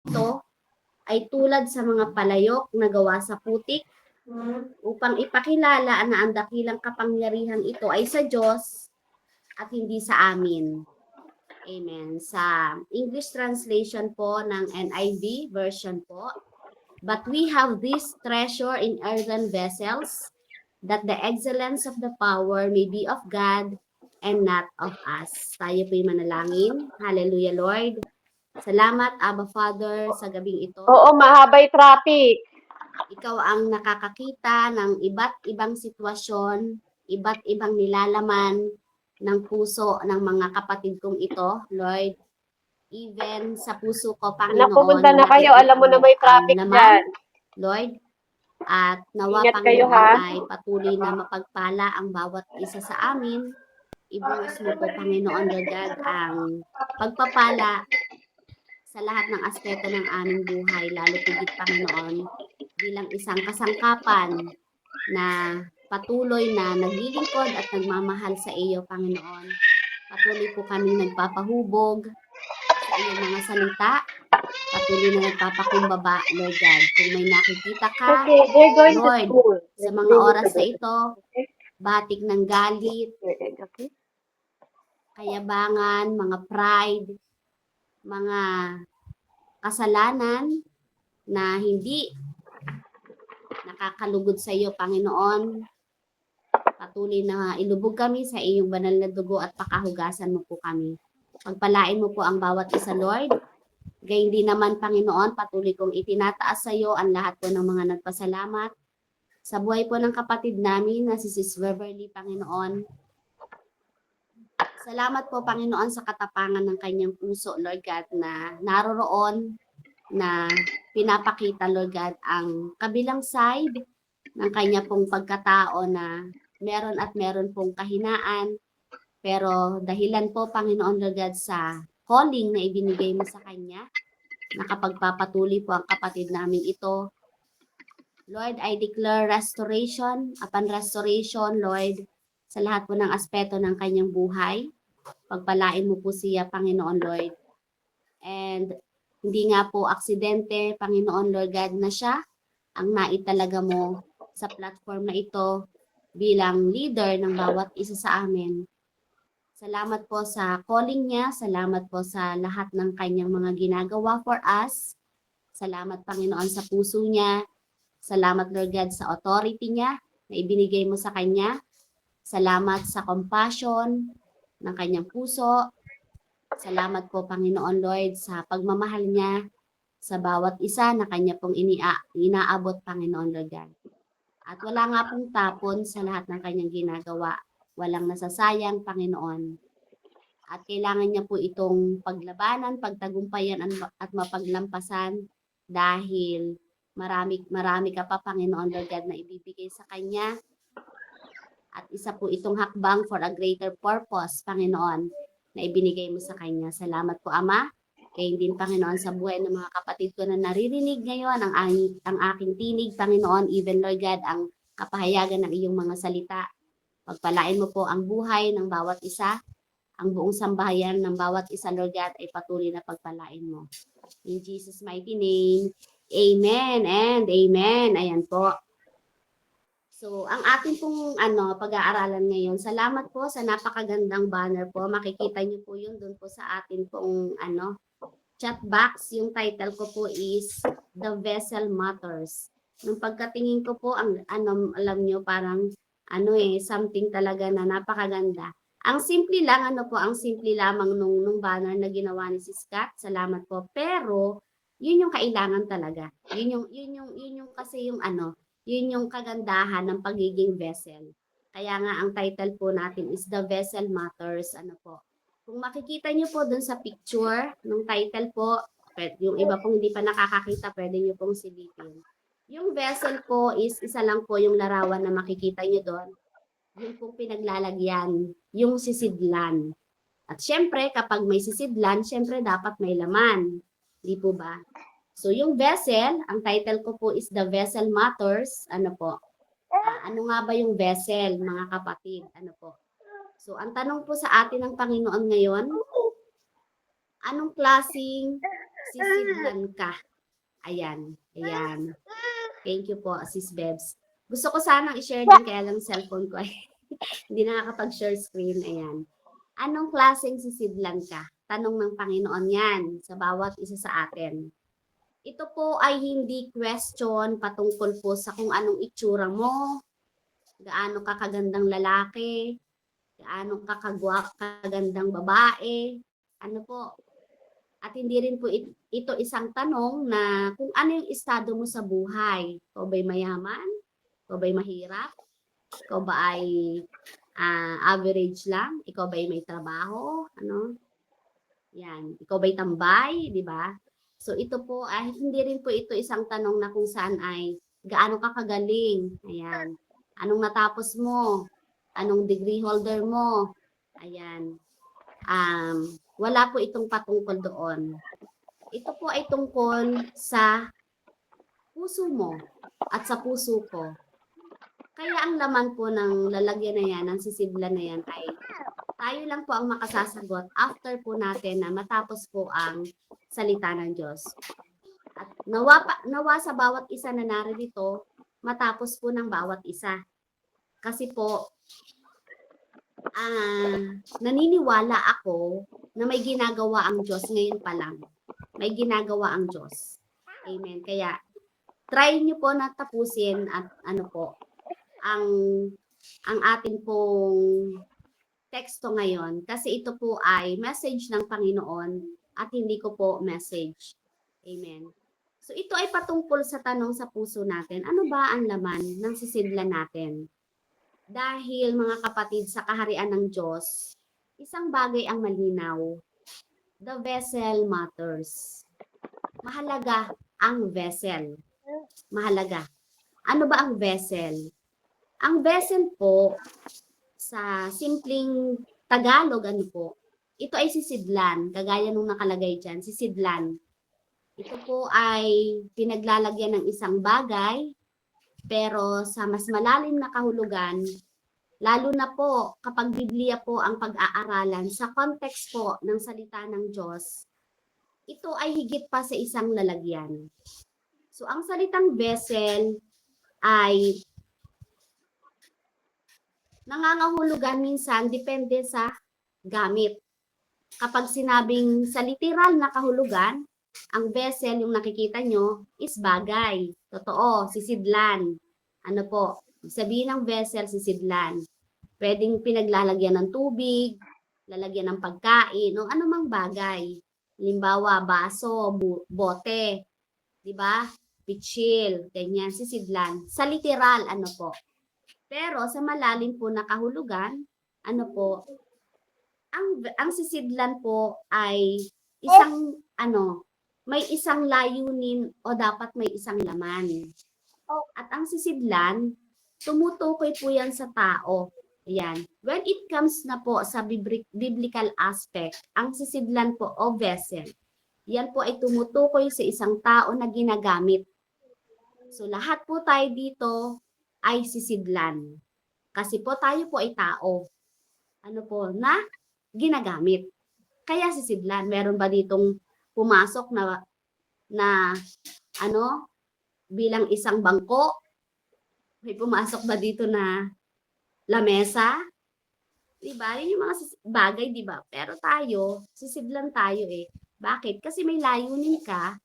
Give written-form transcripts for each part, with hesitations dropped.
ito ay tulad sa mga palayok na gawa sa putik upang ipakilala na ang dakilang kapangyarihan ito ay sa Diyos at hindi sa amin. Amen. Sa English translation po ng NIV version po, but we have this treasure in earthen vessels, that the excellence of the power may be of God and not of us. Tayo po'y manalangin. Hallelujah, Lord. Salamat, Abba Father, sa gabing ito. Oo, mahabay traffic. Ikaw ang nakakakita ng iba't ibang sitwasyon, iba't ibang nilalaman ng puso ng mga kapatid kong ito, Lord. Even sa puso ko, Anak, Panginoon, pumunta na kayo. Alam nakikita mo na mo may ang traffic laman, dyan. Lord. At nawa, Ingat kayo, Panginoon, ha? ay patuloy na mapagpala ang bawat isa sa amin. Ibuhos mo po, Panginoon, Lord God, ang pagpapala sa lahat ng aspeto ng aming buhay, lalo tigit, Panginoon, bilang isang kasangkapan na patuloy na naglilingkod at nagmamahal sa iyo, Panginoon. Patuloy po kaming nagpapahubog sa iyong mga salita. Patuloy na nagpapakumbaba, Lord God. Kung may nakikita ka, Okay, they're going to Lord, school. sa They mga need to oras go na to ito, school. Okay? batik ng galit, Okay? kayabangan, mga pride, mga kasalanan na hindi nakakalugod sa iyo, Panginoon. Patuloy na ilubog kami sa iyong banal na dugo at pakahugasan mo po kami. Pagpalain mo po ang bawat isa, Lord. Gayun din naman, Panginoon, patuloy kong itinataas sa iyo ang lahat po ng mga nagpasalamat sa buhay po ng kapatid namin na si Sis Beverly, Panginoon. Salamat po, Panginoon, sa katapangan ng kanyang puso, Lord God, na naroroon, na pinapakita, Lord God, ang kabilang side ng kanya pong pagkatao na meron at meron pong kahinaan. Pero dahilan po, Panginoon, Lord God, sa calling na ibinigay mo sa kanya, nakapagpapatuloy po ang kapatid namin ito. Lord, I declare restoration upon restoration, Lord, sa lahat po ng aspeto ng kanyang buhay. Pagpalain mo po siya, Panginoon Lord. And hindi nga po aksidente, Panginoon Lord God, na siya ang naitalaga mo sa platform na ito bilang leader ng bawat isa sa amin. Salamat po sa calling niya. Salamat po sa lahat ng kanyang mga ginagawa for us. Salamat, Panginoon, sa puso niya. Salamat, Lord God, sa authority niya na ibinigay mo sa kanya. Salamat sa compassion ng kanyang puso. Salamat po, Panginoon Lord, sa pagmamahal niya sa bawat isa na kanya pong inaabot, Panginoon Lord God. At wala nga pong tapon sa lahat ng kanyang ginagawa. Walang nasasayang, Panginoon. At kailangan niya po itong paglabanan, pagtagumpayan at mapaglampasan dahil marami ka pa, Panginoon Lord God, na ibibigay sa kanya. At isa po itong hakbang for a greater purpose, Panginoon, na ibinigay mo sa kanya. Salamat po, Ama. Kaya din, Panginoon, sa buhay ng mga kapatid ko na naririnig ngayon ang aking tinig, Panginoon, even, Lord God, ang kapahayagan ng iyong mga salita. Pagpalain mo po ang buhay ng bawat isa, ang buong sambahayan ng bawat isa, Lord God, ay patuloy na pagpalain mo. In Jesus' mighty name, Amen and Amen. Ayan po. So, ang ating pong pag-aaralan ngayon, salamat po sa napakagandang banner po. Makikita niyo po yun doon po sa atin pong chat box. Yung title ko po is The Vessel Matters. Nung pagkatingin ko po, alam niyo parang something talaga na napakaganda. Ang simple lang, ang simple lamang nung banner na ginawa ni Sis Kat. Salamat po. Pero, yun yung kailangan talaga. Yun yung kasi yung yun yung kagandahan ng pagiging vessel. Kaya nga ang title po natin is The Vessel Matters. Kung makikita niyo po dun sa picture ng title po, yung iba pong hindi pa nakakakita, pwede niyo pong silipin. Yung vessel po is isa lang po yung larawan na makikita niyo doon. Yung pong pinaglalagyan, yung sisidlan. At syempre, kapag may sisidlan, syempre dapat may laman. Di po ba? So, yung vessel, ang title ko po is The Vessel Matters. Ano nga ba yung vessel, mga kapatid? So, ang tanong po sa atin ng Panginoon ngayon, anong klaseng sisidlan ka. Ayan. Ayan. Thank you po, Sis Bebs. Gusto ko sanang i-share din kaya lang cellphone ko ay hindi nakakapag-share screen. Ayan. Anong klaseng sisidlan ka? Tanong ng Panginoon yan sa bawat isa sa atin. Ito po ay hindi question patungkol po sa kung anong itsura mo, gaano ka kagandang lalaki, gaano ka kagandang babae, ano po. At hindi rin po ito isang tanong na kung ano yung estado mo sa buhay. Ikaw ba'y mayaman? Ikaw ba'y mahirap? Ikaw ba ay average lang? Ikaw ba'y may trabaho? Ano? Yan. Ikaw ba'y tambay? Di ba? So ito po ay hindi rin po ito isang tanong na kung saan ay gaano ka kagaling. Ayan. Anong natapos mo? Anong degree holder mo? Ayan. Wala po itong patungkol doon. Ito po ay tungkol sa puso mo at sa puso ko. Kaya ang laman po ng lalagyan na yan, ng sisidlan na yan ay tayo lang po ang makasasagot after po natin na matapos po ang salita ng Diyos. At nawa sa bawat isa na narito, matapos po ng bawat isa. Kasi po, naniniwala ako na may ginagawa ang Diyos ngayon pa lang. May ginagawa ang Diyos. Amen. Kaya, try nyo po na tapusin at ano po, ang ating pong teksto ngayon. Kasi ito po ay message ng Panginoon at hindi ko po message. Amen. So, ito ay patungkol sa tanong sa puso natin. Ano ba ang laman ng sisidlan natin? Dahil mga kapatid sa kaharian ng Diyos, isang bagay ang malinaw. The vessel matters. Mahalaga ang vessel. Mahalaga. Ano ba ang vessel? Ang vessel po, sa simpleng Tagalog, ano po, ito ay sisidlan. Kagaya nung nakalagay dyan, sisidlan. Ito po ay pinaglalagyan ng isang bagay, pero sa mas malalim na kahulugan, lalo na po kapag Biblia po ang pag-aaralan sa context po ng salita ng Diyos, ito ay higit pa sa isang lalagyan. So ang salitang vessel ay nangangahulugan minsan depende sa gamit. Kapag sinabing sa literal na kahulugan, ang vessel, yung nakikita nyo, is bagay. Totoo, sisidlan. Ano po? Sabihin ng vessel, sisidlan. Pwedeng pinaglalagyan ng tubig, lalagyan ng pagkain, o anumang bagay. Halimbawa, baso, bote, di ba? Pitsil, ganyan, sisidlan. Sa literal, ano po? Pero sa malalim po na kahulugan, ano po? Ang sisidlan po ay isang may isang layunin o dapat may isang laman. At ang sisidlan, tumutukoy po yan sa tao. Ayan. When it comes na po sa biblical aspect, ang sisidlan po o vessel, yan po ay tumutukoy sa isang tao na ginagamit. So lahat po tayo dito ay sisidlan. Kasi po tayo po ay tao. Ano po na ginagamit. Kaya sisidlan. Meron ba ditong pumasok na bilang isang bangko? May pumasok ba dito na lamesa? Diba? Yun yung mga bagay, diba? Pero tayo, sisidlan tayo eh. Bakit? Kasi may layunin ka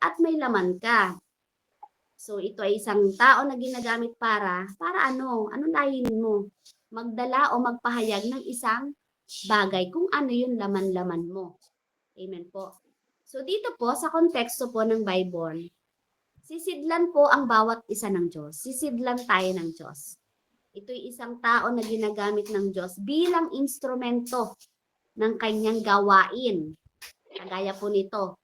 at may laman ka. So, ito ay isang tao na ginagamit para ano? Anong layunin mo? Magdala o magpahayag ng isang bagay kung ano yung laman-laman mo. Amen po. So, dito po, sa konteksto po ng Bible, sisidlan po ang bawat isa ng Diyos. Sisidlan tayo ng Diyos. Ito'y isang tao na ginagamit ng Diyos bilang instrumento ng kanyang gawain. Kagaya po nito,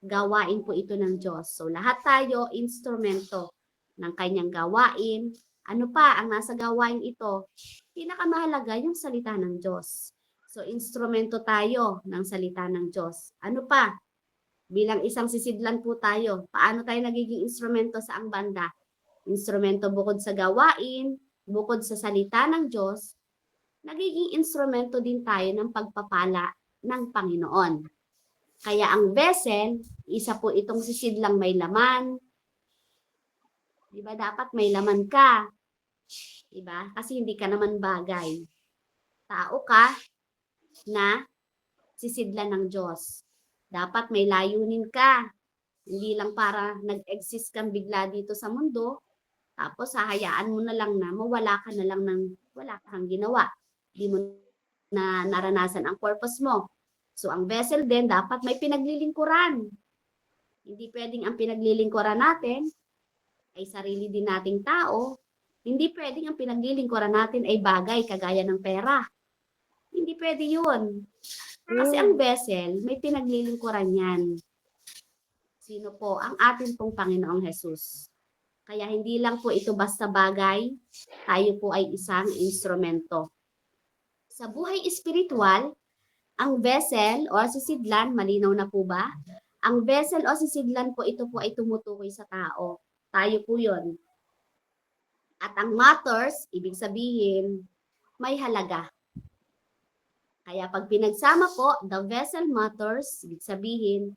gawain po ito ng Diyos. So, lahat tayo instrumento ng kanyang gawain. Ano pa ang nasa gawain ito? Pinakamahalaga yung salita ng Diyos. So, instrumento tayo ng salita ng Diyos. Ano pa? Bilang isang sisidlan po tayo. Paano tayo nagiging instrumento sa ang banda? Instrumento bukod sa gawain, bukod sa salita ng Diyos, nagiging instrumento din tayo ng pagpapala ng Panginoon. Kaya ang vessel, isa po itong sisidlang may laman. Di ba? Dapat may laman ka. Di ba? Kasi hindi ka naman bagay. Tao ka na sisidlan ng Diyos. Dapat may layunin ka. Hindi lang para nag-exist kang bigla dito sa mundo, tapos hahayaan mo na lang na mawala ka na lang ng wala kang ginawa. Hindi mo na naranasan ang purpose mo. So ang vessel din, dapat may pinaglilingkuran. Hindi pwedeng ang pinaglilingkuran natin ay sarili din nating tao. Hindi pwedeng ang pinaglilingkuran natin ay bagay kagaya ng pera. Hindi pwede yun. Kasi ang vessel, may pinaglilingkuran yan. Sino po? Ang atin pong Panginoong Hesus. Kaya hindi lang po ito basta bagay, tayo po ay isang instrumento. Sa buhay espiritual, ang vessel o sisidlan, malinaw na po ba? Ang vessel o sisidlan po, ito po ay tumutukoy sa tao. Tayo po yun. At ang matters, ibig sabihin, may halaga. Kaya pag pinagsama po, the vessel matters, ibig sabihin,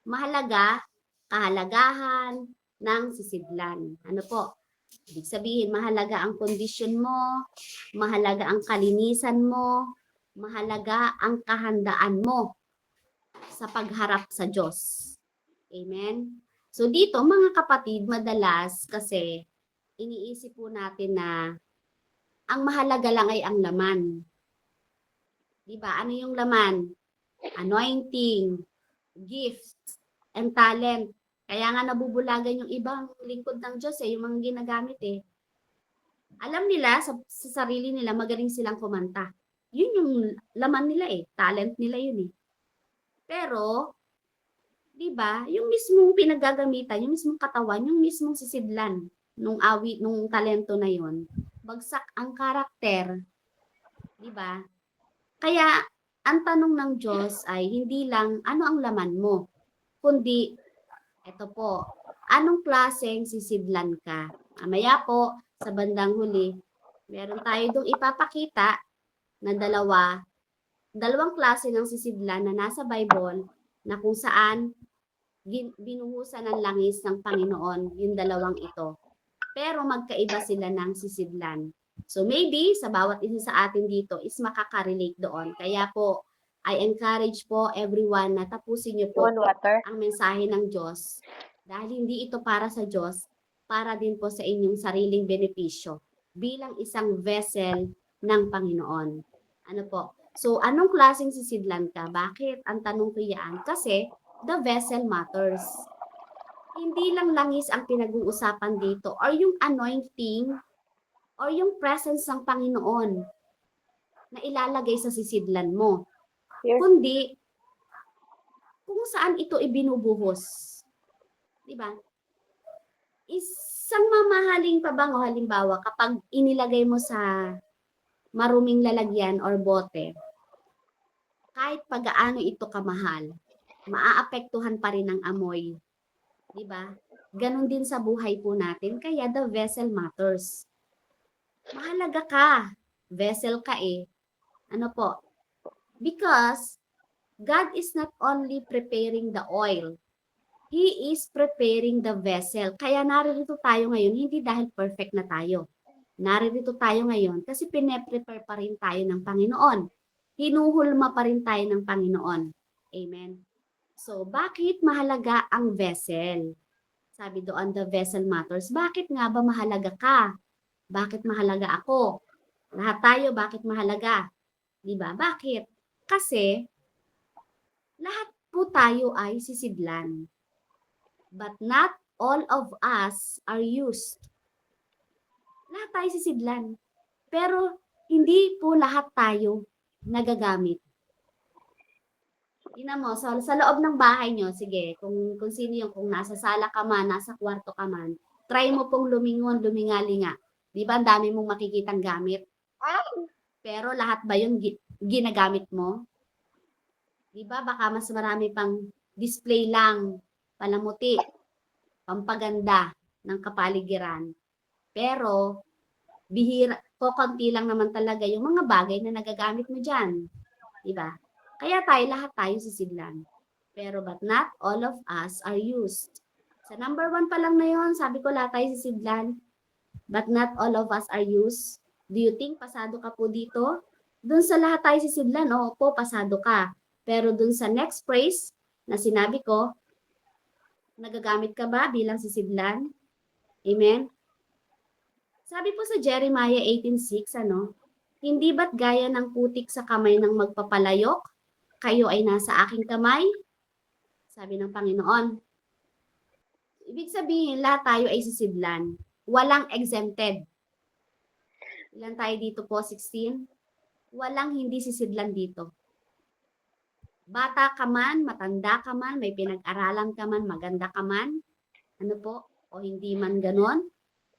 mahalaga, kahalagahan ng sisidlan. Ano po? Ibig sabihin, mahalaga ang kondisyon mo, mahalaga ang kalinisan mo, mahalaga ang kahandaan mo sa pagharap sa Diyos. Amen? So dito, mga kapatid, madalas kasi iniisip po natin na ang mahalaga lang ay ang laman. Diba? Ano yung laman? Anointing, gifts, and talent. Kaya nga nabubulagan yung ibang lingkod ng Diyos yung mga ginagamit Alam nila sa sarili nila magaling silang kumanta. Yun yung laman nila talent nila yun Pero, 'di ba, yung mismong pinagagamitan, yung mismong katawan, yung mismong sisidlan nung awit, nung talento na yun, bagsak ang karakter, 'di ba? Kaya ang tanong ng Diyos ay hindi lang ano ang laman mo, kundi ito po, anong klaseng sisidlan ka? Mamaya po, sa bandang huli, meron tayo dong ipapakita na dalawang klase ng sisidlan na nasa Bible na kung saan binuhusan ng langis ng Panginoon yung dalawang ito. Pero magkaiba sila ng sisidlan. So maybe sa bawat isa sa atin dito is makaka-relate doon. Kaya po, I encourage po everyone na tapusin niyo po Water. ang mensahe ng Diyos. Dahil hindi ito para sa Diyos, para din po sa inyong sariling benepisyo bilang isang vessel ng Panginoon. Ano po? So, anong klaseng sisidlan ka? Bakit? Ang tanong ko yan. Kasi, the vessel matters. Hindi lang langis ang pinag-uusapan dito or yung anointing or yung presence ng Panginoon na ilalagay sa sisidlan mo. Kundi, kung saan ito ibinubuhos. Diba? Isang mamahaling pabango, halimbawa, kapag inilagay mo sa maruming lalagyan or bote, kahit pagaano ito kamahal, maaapektuhan pa rin ang amoy. Diba? Ganon din sa buhay po natin, kaya the vessel matters. Mahalaga ka. Vessel ka Ano po? Because God is not only preparing the oil, He is preparing the vessel. Kaya naririto tayo ngayon, hindi dahil perfect na tayo. Naririto tayo ngayon kasi pine-prepare pa rin tayo ng Panginoon. Hinuhulma pa rin tayo ng Panginoon. Amen. So, bakit mahalaga ang vessel? Sabi doon, the vessel matters. Bakit nga ba mahalaga ka? Bakit mahalaga ako? Lahat tayo, bakit mahalaga? Diba? Bakit? Kasi, lahat po tayo ay sisidlan. But not all of us are used. Lahat tayo sisidlan. Pero, hindi po lahat tayo nagagamit. Tingnan mo, sa loob ng bahay nyo, sige, kung sino yung, kung nasa sala ka man, nasa kwarto ka man, try mo pong lumingon, lumingalinga. Di ba, ang dami mong makikitang gamit? Pero lahat ba yun ginagamit mo? Di ba, baka mas marami pang display lang, palamuti, pampaganda ng kapaligiran. Pero, bihira, konti lang naman talaga yung mga bagay na nagagamit mo dyan. Di ba? Kaya lahat tayo sisidlan. Pero but not all of us are used. Sa number 1 pa lang na yon, sabi ko lahat tayo sisidlan. But not all of us are used. Do you think pasado ka po dito? Doon sa lahat tayo sisidlan, po, pasado ka. Pero doon sa next phrase na sinabi ko, nagagamit ka ba bilang sisidlan? Amen? Sabi po sa Jeremiah 18:6, hindi ba't gaya ng putik sa kamay ng magpapalayok, kayo ay nasa aking kamay? Sabi ng Panginoon. Ibig sabihin, lahat tayo ay sisidlan. Walang exempted. Ilan tayo dito po? 16? Walang hindi sisidlan dito. Bata ka man, matanda ka man, may pinag-aralan ka man, maganda ka man, o hindi man ganon,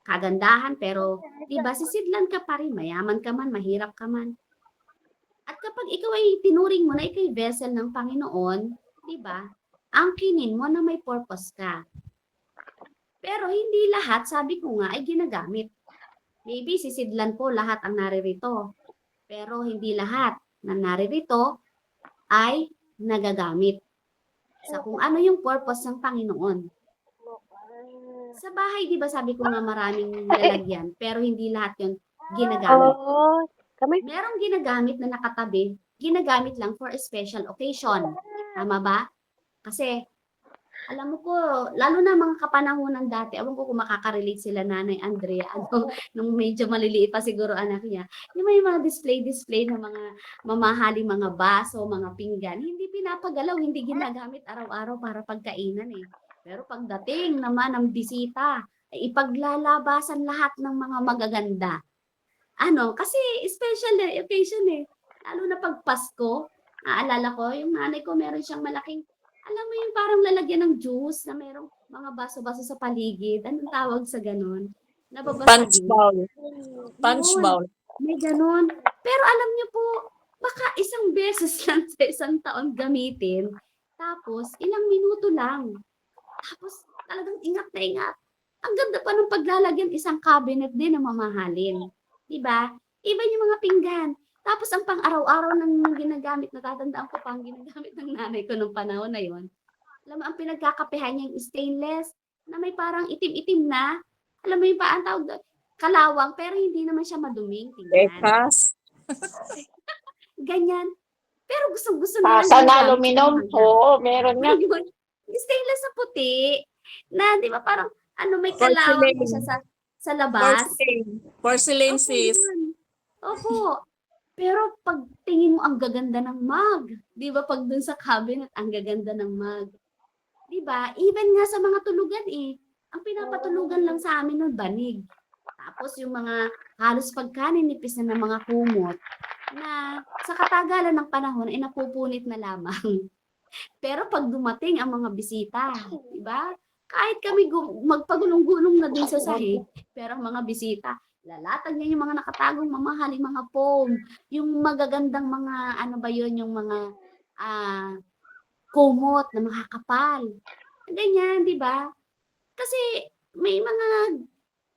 kagandahan, pero diba, sisidlan ka pa rin, mayaman ka man, mahirap ka man. At kapag ikaw ay tinuring mo na ikaw ay vessel ng Panginoon, diba, angkinin mo na may purpose ka. Pero hindi lahat, sabi ko nga, ay ginagamit. Maybe sisidlan po lahat ang naririto. Pero hindi lahat na naririto ay nagagamit sa kung ano yung purpose ng Panginoon. Sa bahay, di ba sabi ko nga maraming lalagyan, pero hindi lahat yun ginagamit. Merong ginagamit na nakatabi, ginagamit lang for a special occasion. Tama ba? Kasi, alam mo po, lalo na mga kapanahunan dati, alam ko kung makaka-relate sila Nanay Andrea, nung medyo maliliit pa siguro anak niya, yung may mga display ng mga mamahaling mga baso, mga pinggan, hindi pinapagalaw, hindi ginagamit araw-araw para pagkainan eh. Pero pagdating naman ng bisita, ay ipaglalabasan lahat ng mga magaganda. Kasi special occasion eh. Lalo na pag Pasko, naalala ko, yung nanay ko meron siyang malaking, alam mo yung parang lalagyan ng juice na merong mga baso-baso sa paligid. Anong tawag sa ganun? Punch Nababasagin. bowl. Punch Yun, bowl. may ganun. Pero alam niyo po, baka isang beses lang sa isang taon gamitin. Tapos, ilang minuto lang. Tapos, talagang ingat na ingat. Ang ganda pa ng paglalagyan, isang cabinet din na mamahalin. Diba? Iba yung mga pinggan. Tapos ang pang-araw-araw ng ginagamit, natatandaan ko pa ang ginagamit ng nanay ko nung panahon na yon. Alam mo, ang pinagkakapehan niya yung stainless, na may parang itim-itim na. Alam mo yung ang tawag doon, kalawang, pero hindi naman siya maduming. Tingnan. Ekas. Ganyan. Pero gustong-gusto na Tasa na aluminum. Oo, meron nga. Ayun. Stainless na puti. Na, di ba, parang, may kalawang pa siya sa labas. Porcelain sis. Opo. Pero pag tingin mo ang gaganda ng mug, 'di ba pag dun sa cabinet ang gaganda ng mug. 'Di ba? Even nga sa mga tulugan ang pinapatulugan lang sa amin noon banig. Tapos yung mga halos pagkaninipis na ng mga kumot na sa katagalan ng panahon ay napupunit na lamang. Pero pag dumating ang mga bisita, 'di ba? Kahit kami magpagulong-gulong na dun sa sahig, pero ang mga bisita, lalatag niya yung mga nakatagong mamahaling mga foam, yung magagandang mga, yung mga kumot na makakapal. Ganyan, di ba? Kasi may mga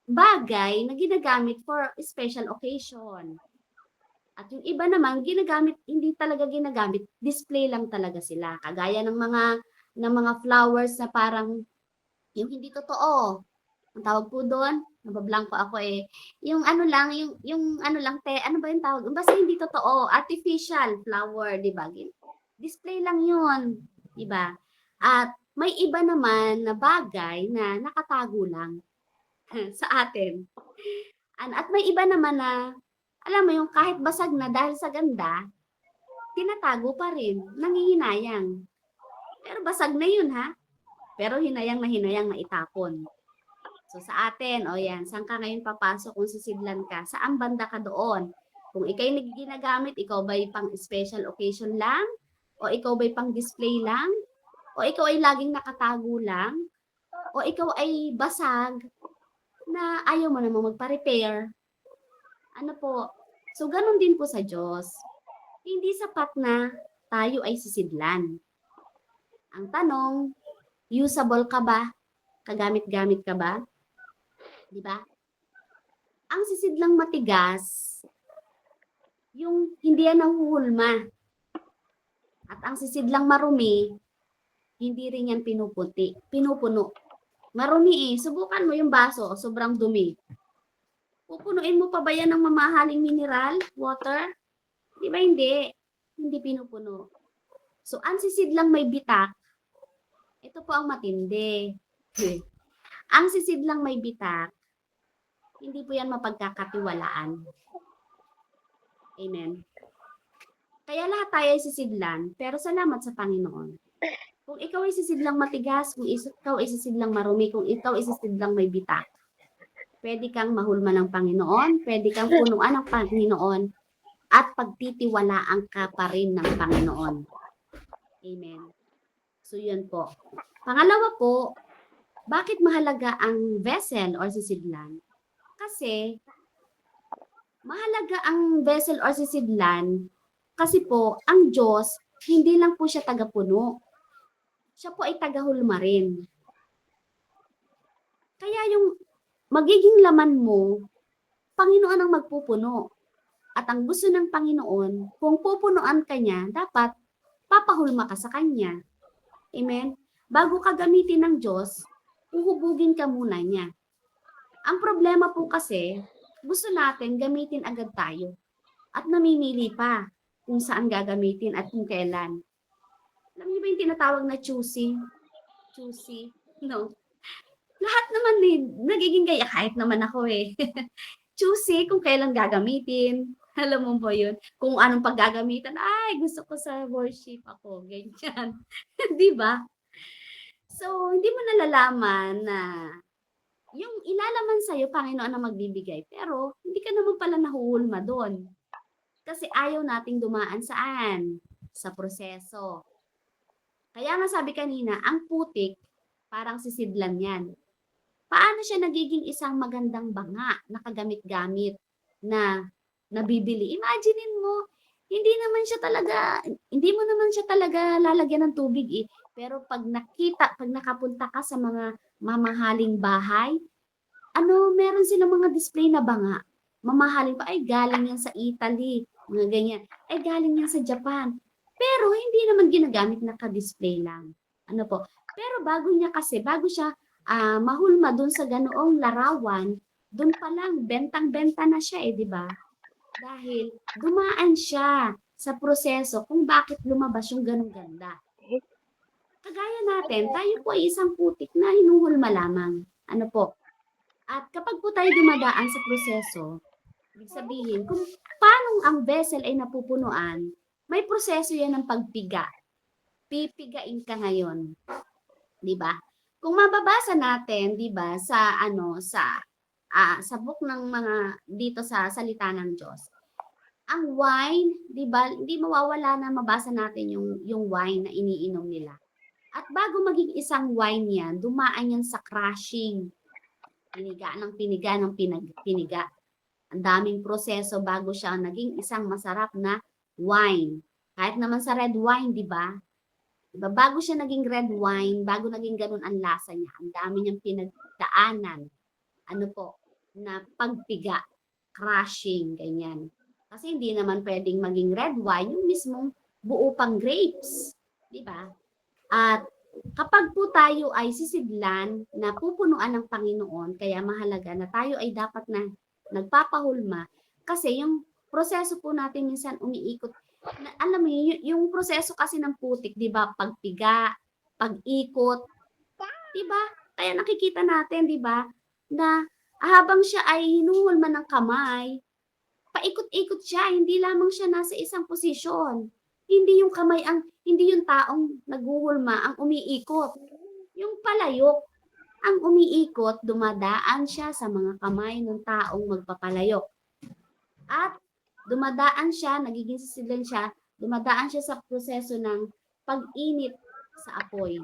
bagay na ginagamit for special occasion. At yung iba naman, hindi talaga ginagamit, display lang talaga sila. Kagaya ng mga flowers na parang yung hindi totoo. Ang tawag po doon, nabablanko ako yung ano lang yung tawag? Basta hindi totoo, artificial flower, 'di ba? Display lang 'yun, 'di ba? At may iba naman na bagay na nakatago lang sa atin. At may iba naman na alam mo yung kahit basag na dahil sa ganda, tinatago pa rin, nangihinayang. Pero basag na 'yun ha. Pero hinayang na itapon. So sa atin, yan, saan ka ngayon papasok kung sisidlan ka? Saan banda ka doon? Kung ikay ginagamit, ikaw ba'y pang special occasion lang? O ikaw ba'y pang display lang? O ikaw ay laging nakatago lang? O ikaw ay basag na ayaw mo namang magpa-repair? So ganun din po sa Diyos. Hindi sapat na tayo ay sisidlan. Ang tanong, usable ka ba? Kagamit-gamit ka ba? Di ba? Ang sisidlang matigas, yung hindi yan nahuhulma. At ang sisidlang marumi, hindi rin yan pinupuno. Marumi eh. Subukan mo yung baso, sobrang dumi. Pupunuin mo pa ba yan ng mamahaling mineral, water? Di ba hindi? Hindi pinupuno. So, ang sisid lang may bitak, ito po ang matindi. Ang sisid lang may bitak, hindi po yan mapagkakatiwalaan. Amen. Kaya lahat tayo ay sisidlan, pero salamat sa Panginoon. Kung ikaw ay sisidlang matigas, kung ikaw ay sisidlang marumi, kung ikaw ay sisidlang may bitak, pwede kang mahulma ng Panginoon, pwede kang punuan ng Panginoon, at pagtitiwalaan ka pa rin ng Panginoon. Amen. So, yun po. Pangalawa po, bakit mahalaga ang vessel or sisidlan? Kasi, mahalaga ang vessel or sisidlan kasi po, ang Diyos, hindi lang po siya tagapuno. Siya po ay tagahulma rin. Kaya yung magiging laman mo, Panginoon ang magpupuno. At ang gusto ng Panginoon, kung pupunuan ka niya, dapat papahulma ka sa Kanya. Amen? Bago ka gamitin ng Diyos, uhubugin ka muna niya. Ang problema po kasi, gusto natin gamitin agad tayo. At namimili pa kung saan gagamitin at kung kailan. Alam niyo ba yung tinatawag na choosy? Choosy? No. Lahat naman nagiging gaya, kahit naman ako eh. Choosy kung kailan gagamitin. Alam mo ba yun? Kung anong paggagamitan, ay, gusto ko sa worship ako. Ganyan. Di ba? So, hindi mo nalalaman na yung ilalaman sa'yo, Panginoon ang magbibigay. Pero, hindi ka naman pala nahuhulma doon. Kasi ayaw nating dumaan saan? Sa proseso. Kaya nga sabi kanina, ang putik, parang sisidlan yan. Paano siya nagiging isang magandang banga, nakagamit-gamit, na nabibili? Imaginein mo, hindi mo naman siya talaga lalagyan ng tubig eh. Pero pag nakapunta ka sa mga mamahaling bahay, meron silang mga display na banga. Mamahaling pa, ay galing yan sa Italy, mga ganyan. Ay galing yan sa Japan. Pero hindi naman ginagamit naka-display lang. Pero bago siya mahulma dun sa ganoong larawan, dun pa lang, bentang-benta na siya di ba? Dahil dumaan siya sa proseso kung bakit lumabas yung ganong ganda. Kagaya natin, tayo po ay isang putik na hinuhulma lamang. At kapag po tayo dumadaan sa proseso, ibig sabihin, kung paano ang vessel ay napupunuan, may proseso yan ng pagpiga. Pipigain ka ngayon. Di ba? Kung mababasa natin, di ba, sa book ng mga dito sa salita ng Diyos, ang wine, di ba, hindi mawawala na mabasa natin yung wine na iniinom nila. At bago maging isang wine yan, dumaan yan sa crushing. Piniga ng piniga. Ang daming proseso bago siya naging isang masarap na wine. Kahit naman sa red wine, di ba? Diba? Bago siya naging red wine, bago naging ganun ang lasa niya, ang dami niyang pinagdaanan. Na pagpiga, crushing, ganyan. Kasi hindi naman pwedeng maging red wine yung mismong buo pang grapes. Di ba? At kapag po tayo ay sisidlan na pupunuan ng Panginoon, kaya mahalaga na tayo ay dapat na nagpapahulma kasi yung proseso po natin minsan umiikot. Alam mo, yung proseso kasi ng putik, di ba? Pagpiga, pag-ikot, di ba? Kaya nakikita natin, di ba? Na habang siya ay hinuhulma ng kamay, paikot-ikot siya, hindi lamang siya nasa isang posisyon. Hindi yung taong naghuhulma ang umiikot. Yung palayok ang umiikot, dumadaan siya sa mga kamay ng taong magpapalayok. At dumadaan siya, nagiging sisidlan siya, dumadaan siya sa proseso ng pag-init sa apoy.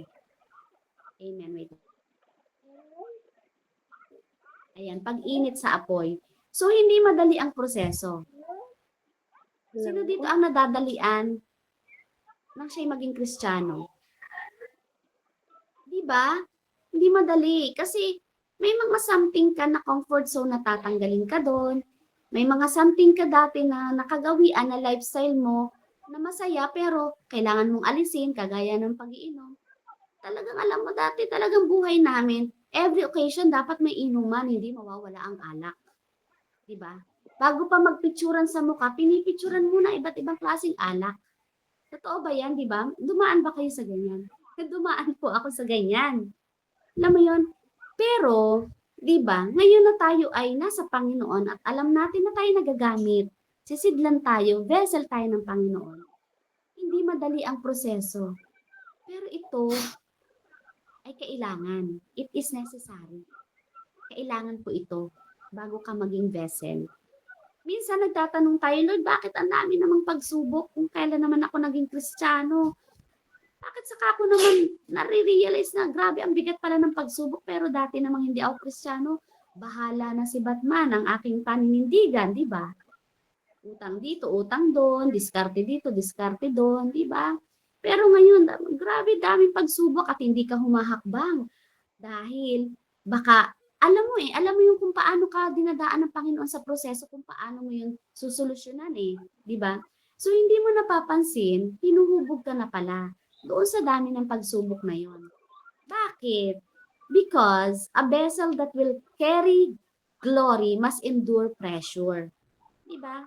Amen. Wait. Ayan, pag-init sa apoy. So, hindi madali ang proseso. Sino dito ang nadadalian nang siya'y maging Kristiyano? Diba? Hindi madali. Kasi may mga something ka na comfort zone na tatanggalin ka doon. May mga something ka dati na nakagawian na lifestyle mo na masaya pero kailangan mong alisin kagaya ng pag-iinom. Talagang alam mo dati talagang buhay namin, every occasion dapat may inuman, hindi mawawala ang alak. 'Di ba? Bago pa magpicturan sa mukha, pinipicturan muna iba't ibang klaseng alak. Totoo ba 'yan, 'di ba? Dumaan ba kayo sa ganyan? Dumaan po ako sa ganyan. Alam mo 'yon? Pero, 'di ba, ngayon na tayo ay nasa Panginoon at alam natin na tayo nagagamit. Sisidlan tayo, vessel tayo ng Panginoon. Hindi madali ang proseso. Pero ito ay kailangan. It is necessary. Kailangan po ito bago ka maging vessel. Minsan nagtatanong tayo, Lord, bakit ang dami namang pagsubok kung kailan naman ako naging Kristiyano? Bakit saka ako naman nare-realize na grabe ang bigat pala ng pagsubok pero dati namang hindi ako Kristiyano? Bahala na si Batman ang aking paninindigan, di ba? Utang dito, utang doon, diskarte dito, diskarte doon, di ba? Pero ngayon, grabe daming pagsubok at hindi ka humahakbang. Dahil baka, alam mo yung kung paano ka dinadaan ng Panginoon sa proseso, kung paano mo yung susolusyonan di ba? So hindi mo napapansin, hinuhubog ka na pala doon sa dami ng pagsubok na yon. Bakit? Because a vessel that will carry glory must endure pressure. Di ba?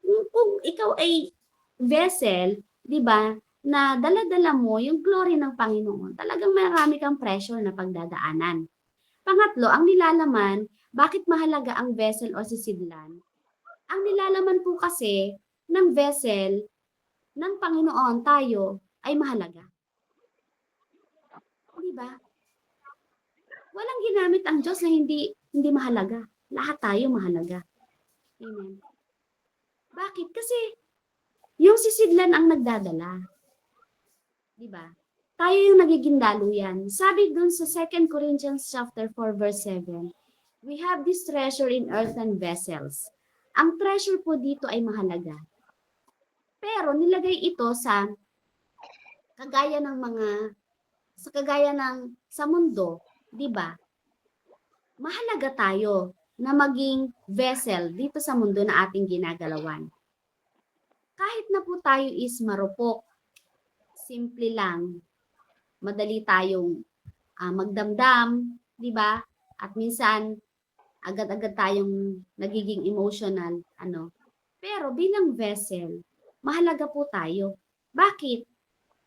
Kung ikaw ay vessel, di ba, na dala-dala mo yung glory ng Panginoon, talagang marami kang pressure na pagdadaanan. Pangatlo, ang nilalaman, bakit mahalaga ang vessel o sisidlan? Ang nilalaman po kasi ng vessel ng Panginoon tayo ay mahalaga. Di ba? Walang ginamit ang Diyos na hindi mahalaga. Lahat tayo mahalaga. Amen. Bakit? Kasi yung sisidlan ang nagdadala. Di ba? Tayo yung nagiging daluyan. Sabi dun sa 2 Corinthians chapter 4 verse 7, we have this treasure in earthen vessels. Ang treasure po dito ay mahalaga. Pero nilagay ito sa kagaya ng sa mundo, di ba? Mahalaga tayo na maging vessel dito sa mundo na ating ginagalawan. Kahit na po tayo is marupok, simple lang, madali tayong magdamdam, di ba? At minsan, agad-agad tayong nagiging emotional, Pero bilang vessel, mahalaga po tayo. Bakit?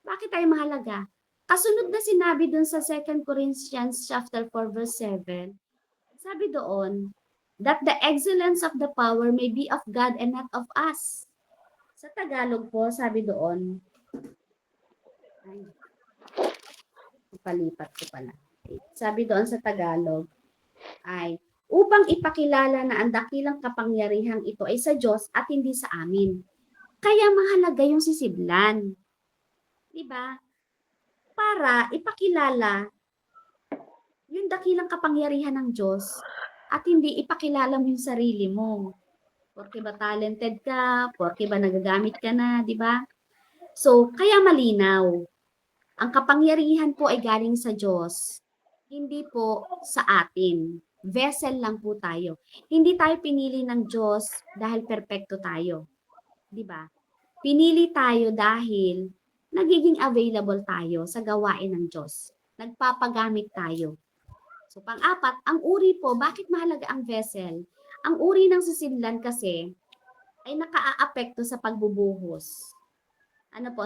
Bakit tayo mahalaga? Kasunod na sinabi dun sa 2 Corinthians chapter 4 verse 7, sabi doon, that the excellence of the power may be of God and not of us. Sa Tagalog po, sabi doon, palipat ko pala. Sabi doon sa Tagalog ay upang ipakilala na ang dakilang kapangyarihang ito ay sa Diyos at hindi sa amin. Kaya mahalaga yung sisidlan. Diba? Para ipakilala yung dakilang kapangyarihan ng Diyos at hindi ipakilala mo yung sarili mo. Porke ba talented ka? Porke ba nagagamit ka na? Diba? So, kaya malinaw. Ang kapangyarihan po ay galing sa Diyos, hindi po sa atin. Vessel lang po tayo. Hindi tayo pinili ng Diyos dahil perpekto tayo. Di ba? Pinili tayo dahil nagiging available tayo sa gawain ng Diyos. Nagpapagamit tayo. So, pang-apat, ang uri po, bakit mahalaga ang vessel? Ang uri ng sisidlan kasi ay nakaaapekto sa pagbubuhos.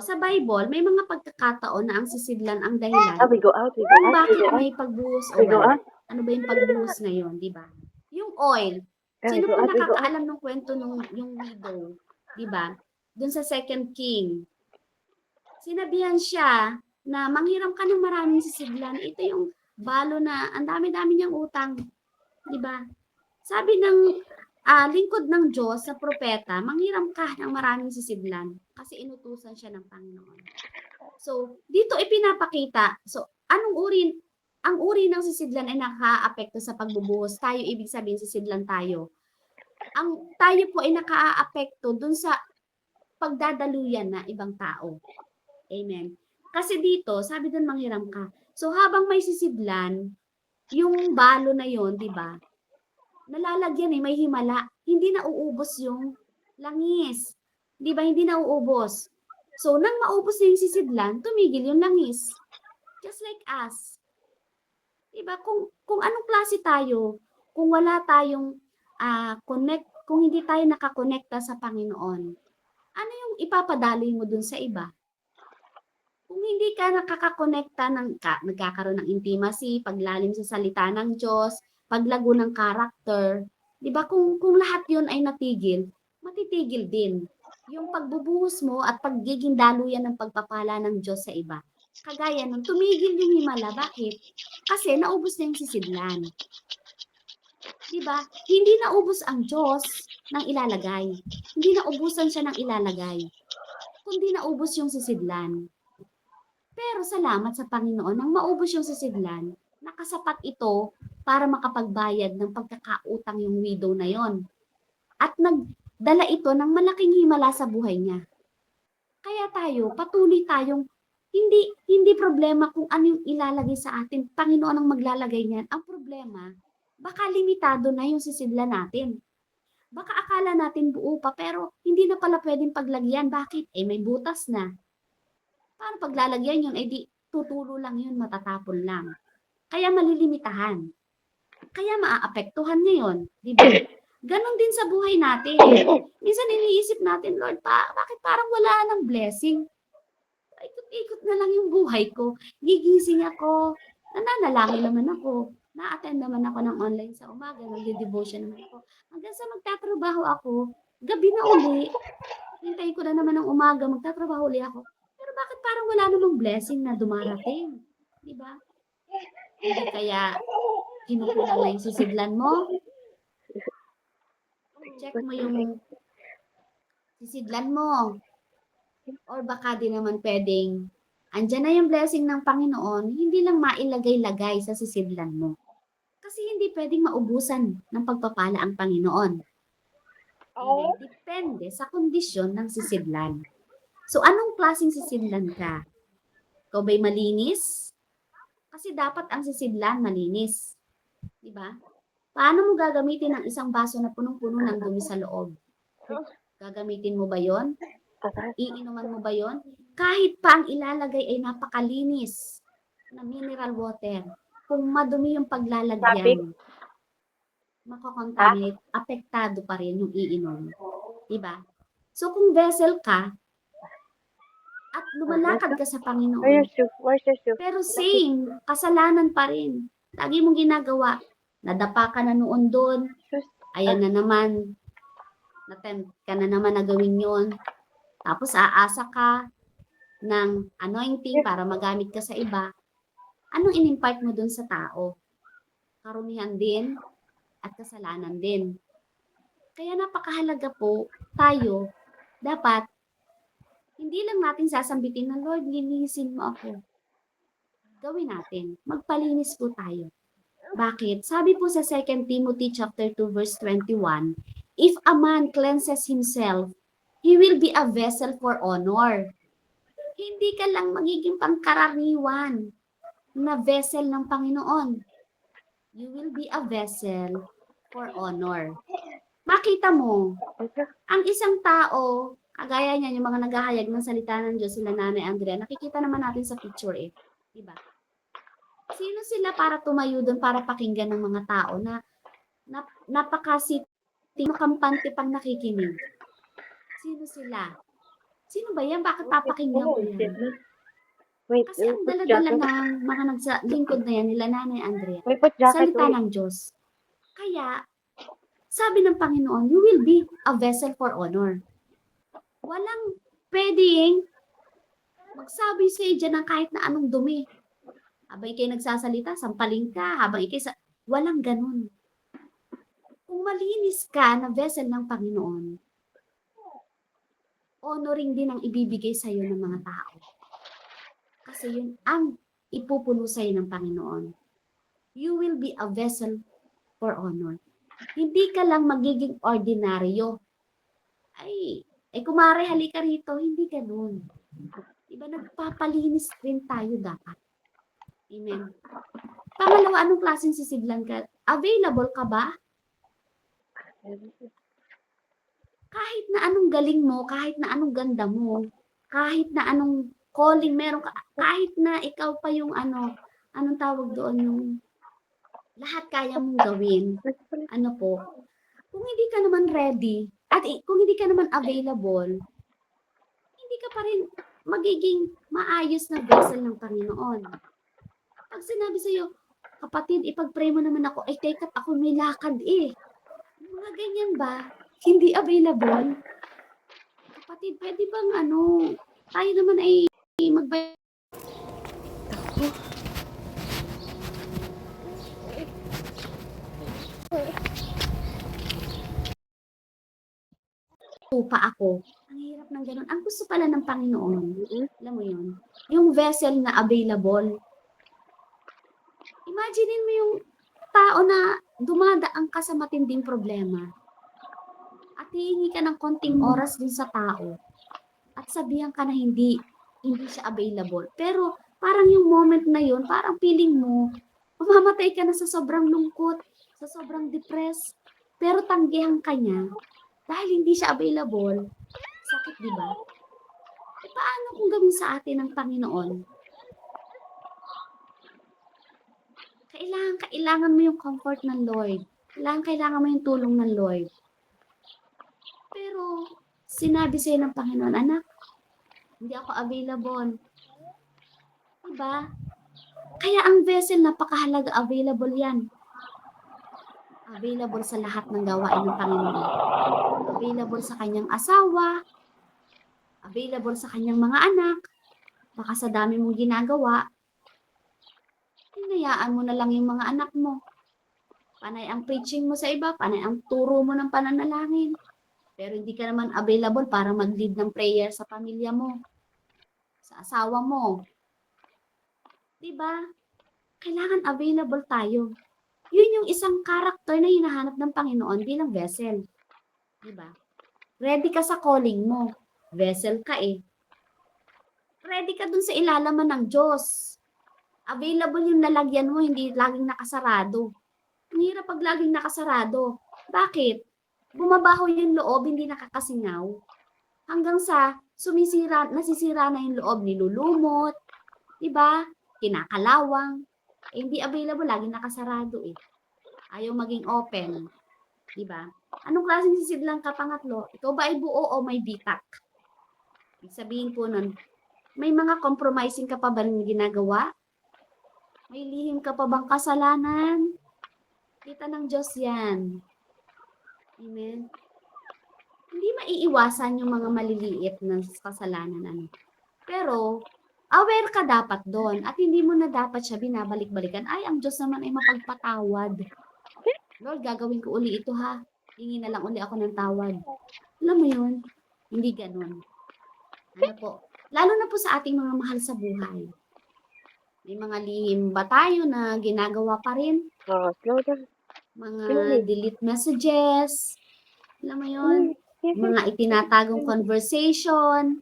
Sa Bible, may mga pagkakataon na ang sisidlan ang dahilan We go out. kung bakit may pagbuhos o wala. Ano ba yung pagbuhos na yun, di ba? Yung oil, sino po nakakaalam ng kwento yung widow, di ba? Doon sa 2 King, sinabihan siya na manghiram ka ng maraming sisidlan. Ito yung balo na ang dami-dami niyang utang, di ba? Sabi ng lingkod ng Diyos sa propeta, manghiram ka ng maraming sisidlan kasi inutusan siya ng Panginoon. So, dito ipinapakita, anong uri, ang uri ng sisidlan ay naka-apekto sa pagbubuhos. Tayo, ibig sabihin sisidlan tayo. Tayo po ay naka-apekto dun sa pagdadaluyan na ibang tao. Amen. Kasi dito, sabi dun manghiram ka. So, habang may sisidlan, yung balo na yon, di ba? Nalalagyan may himala. Hindi na uubos yung langis. Di ba? Hindi na uubos. So, nang maubos na yung sisidlan, tumigil yung langis. Just like us. Diba? Kung anong klase tayo, kung wala tayong kung hindi tayo nakakonekta sa Panginoon, ano yung ipapadaloy mo dun sa iba? Kung hindi ka nakakakonekta nagkakaroon ng intimacy, paglalim sa salita ng Diyos, paglago ng karakter, 'di ba? Kung lahat 'yun ay natigil, matitigil din yung pagbubuhos mo at pagiging daluyan ng pagpapala ng Diyos sa iba. Kagaya nung tumigil yung himala, bakit? Kasi naubos na yung sisidlan. 'Di ba? Hindi naubos ang Diyos ng ilalagay. Hindi naubusan siya ng ilalagay, kundi naubos yung sisidlan. Pero salamat sa Panginoon, nang maubos yung sisidlan, nakasapat ito para makapagbayad ng pagkakautang yung widow na yon. At nagdala ito ng malaking himala sa buhay niya. Kaya tayo, patuloy tayong hindi problema kung ano yung ilalagay sa atin. Panginoon ang maglalagay niyan. Ang problema, baka limitado na yung sisidlan natin. Baka akala natin buo pa pero hindi na pala pwedeng paglagyan. Bakit? May butas na. Paano paglalagyan yun? Di tutulo lang yun, matatapon lang. Kaya malilimitahan. Kaya maaapektuhan ngayon. Di ba? Ganon din sa buhay natin. Minsan iniisip natin, Lord, bakit parang wala ng blessing? Ikot-ikot na lang yung buhay ko. Gigising ako. Nananalangin naman ako. Na-attend naman ako ng online sa umaga. Nag-devotion naman ako. Hanggang sa magtatrabaho ako, gabi na uli. Hintayin ko na naman ng umaga, magtatrabaho uli ako. Pero bakit parang wala namang blessing na dumarating? Di ba? Hindi kaya kinukulang na yung sisidlan mo? Check mo yung sisidlan mo. Or baka di naman pwedeng andyan na yung blessing ng Panginoon, hindi lang mailagay-lagay sa sisidlan mo. Kasi hindi pwedeng maubusan ng pagpapala ang Panginoon. Amen. Depende sa kondisyon ng sisidlan. So, anong klaseng sisidlan ka? Ikaw ba'y malinis? Kasi dapat ang sisidlan malinis. Diba? Paano mo gagamitin ang isang baso na punong-puno ng dumi sa loob? Gagamitin mo ba yon? Iinuman mo ba yon? Kahit pa ang ilalagay ay napakalinis na mineral water, kung madumi yung paglalagyan, makakontaminate, apektado pa rin yung iinom. Diba? So, kung vessel ka, at lumalakad ka sa Panginoon, pero same, kasalanan pa rin. Lagi mong ginagawa, nadapa ka na noon doon, ayan na naman, natempt ka na naman na gawin yon. Tapos aasa ka ng anointing para magamit ka sa iba. Anong in-impart mo doon sa tao? Karumihan din at kasalanan din. Kaya napakahalaga po tayo, dapat hindi lang natin sasambitin na, Lord, linisin mo ako. Gawin natin. Magpalinis po tayo. Bakit? Sabi po sa 2 Timothy chapter 2 verse 21, if a man cleanses himself, he will be a vessel for honor. Hindi ka lang magiging pangkaraniwan na vessel ng Panginoon. You will be a vessel for honor. Makita mo, ang isang tao, kagaya niyan, yung mga naghahayag ng salita ng Diyos, sila Nanay Andrea, nakikita naman natin sa picture diba? Sino sila para tumayo doon para pakinggan ng mga tao na napakasiti, makampante pang nakikinig? Sino sila? Sino ba yan? Bakit papakinggan ko yan? Kasi ang dala-dala ng mga lingkod na yan, nila Nanay Andrea, salita ng Diyos. Kaya, sabi ng Panginoon, you will be a vessel for honor. Walang pwedeng magsabi sa iyo dyan ng kahit na anong dumi. Habang ikay nagsasalita, sampaling ka. Habang ikay walang ganun. Kung malinis ka na vessel ng Panginoon, honoring din ang ibibigay sa iyo ng mga tao. Kasi yun ang ipupuno sa iyo ng Panginoon. You will be a vessel for honor. Hindi ka lang magiging ordinaryo. Kumare, halika rito. Hindi ganun. Diba, nagpapalinis rin tayo dapat. Amen. Pangalawa, anong klaseng sisidlan ka? Available ka ba? Kahit na anong galing mo, kahit na anong ganda mo, kahit na anong calling, meron ka, kahit na ikaw pa yung anong tawag doon, yung lahat kaya mong gawin. Ano po, kung hindi ka naman ready, at kung hindi ka naman available, hindi ka pa rin magiging maayos na vessel ng Panginoon. Pag sinabi sa'yo, kapatid, ipag-pray mo naman ako, ay teka, ako may lakad eh. Mga ganyan ba? Hindi available? Kapatid, pwede bang tayo naman ay magbay pa ako. Ang hirap ng ganun. Ang gusto pala ng Panginoon, alam mo yun, yung vessel na available. Imaginin mo yung tao na dumadaan ka sa matinding problema at hihingi ka ng konting oras dun sa tao at sabihan ka na hindi siya available. Pero parang yung moment na yun, parang feeling mo, mamamatay ka na sa sobrang lungkot, sa sobrang depressed, pero tanggihan ka niya dahil hindi siya available. Sakit, di ba? E paano kung gawin sa atin ng Panginoon? Kailangan mo yung comfort ng Lord. Kailangan mo yung tulong ng Lord. Pero, sinabi sa'yo ng Panginoon, anak, hindi ako available. Diba? Kaya ang vessel, napakahalaga, available yan. Available sa lahat ng gawain ng Panginoon. Available sa kanyang asawa, available sa kanyang mga anak, baka sa dami mong ginagawa, hinayaan mo na lang yung mga anak mo. Panay ang preaching mo sa iba, panay ang turo mo ng pananalangin. Pero hindi ka naman available para mag-lead ng prayer sa pamilya mo, sa asawa mo. Diba? Kailangan available tayo. Yun yung isang character na hinahanap ng Panginoon bilang vessel. Diba? Ready ka sa calling mo. Vessel ka eh. Ready ka dun sa ilalaman ng Diyos. Available yung lalagyan mo, hindi laging nakasarado. Ang hirap pag laging nakasarado. Bakit? Bumabaho yung loob, hindi nakakasingaw. Hanggang sa nasisira na yung loob, nilulumot, diba? Kinakalawang. Hindi available, laging nakasarado eh. Ayaw maging open. Diba? Anong klaseng sisidlang ka pangatlo? Ikaw ba ay buo o may bitak? Ibig sabihin po nun, may mga compromising ka pa ba rin ginagawa? May lihim ka pa bang kasalanan? Kita ng Diyos yan. Amen? Hindi maiiwasan yung mga maliliit na kasalanan. Pero, aware ka dapat doon at hindi mo na dapat siya binabalik-balikan. Ay, ang Diyos naman ay mapagpatawad. Lord, gagawin ko uli ito ha. Hingi na lang uli ako ng tawad. Alam mo yun? Hindi ganun. Ano po? Lalo na po sa ating mga mahal sa buhay. May mga lihim ba tayo na ginagawa pa rin? Slow down. Mga delete messages. Alam mo yun? Mga itinatagong conversation.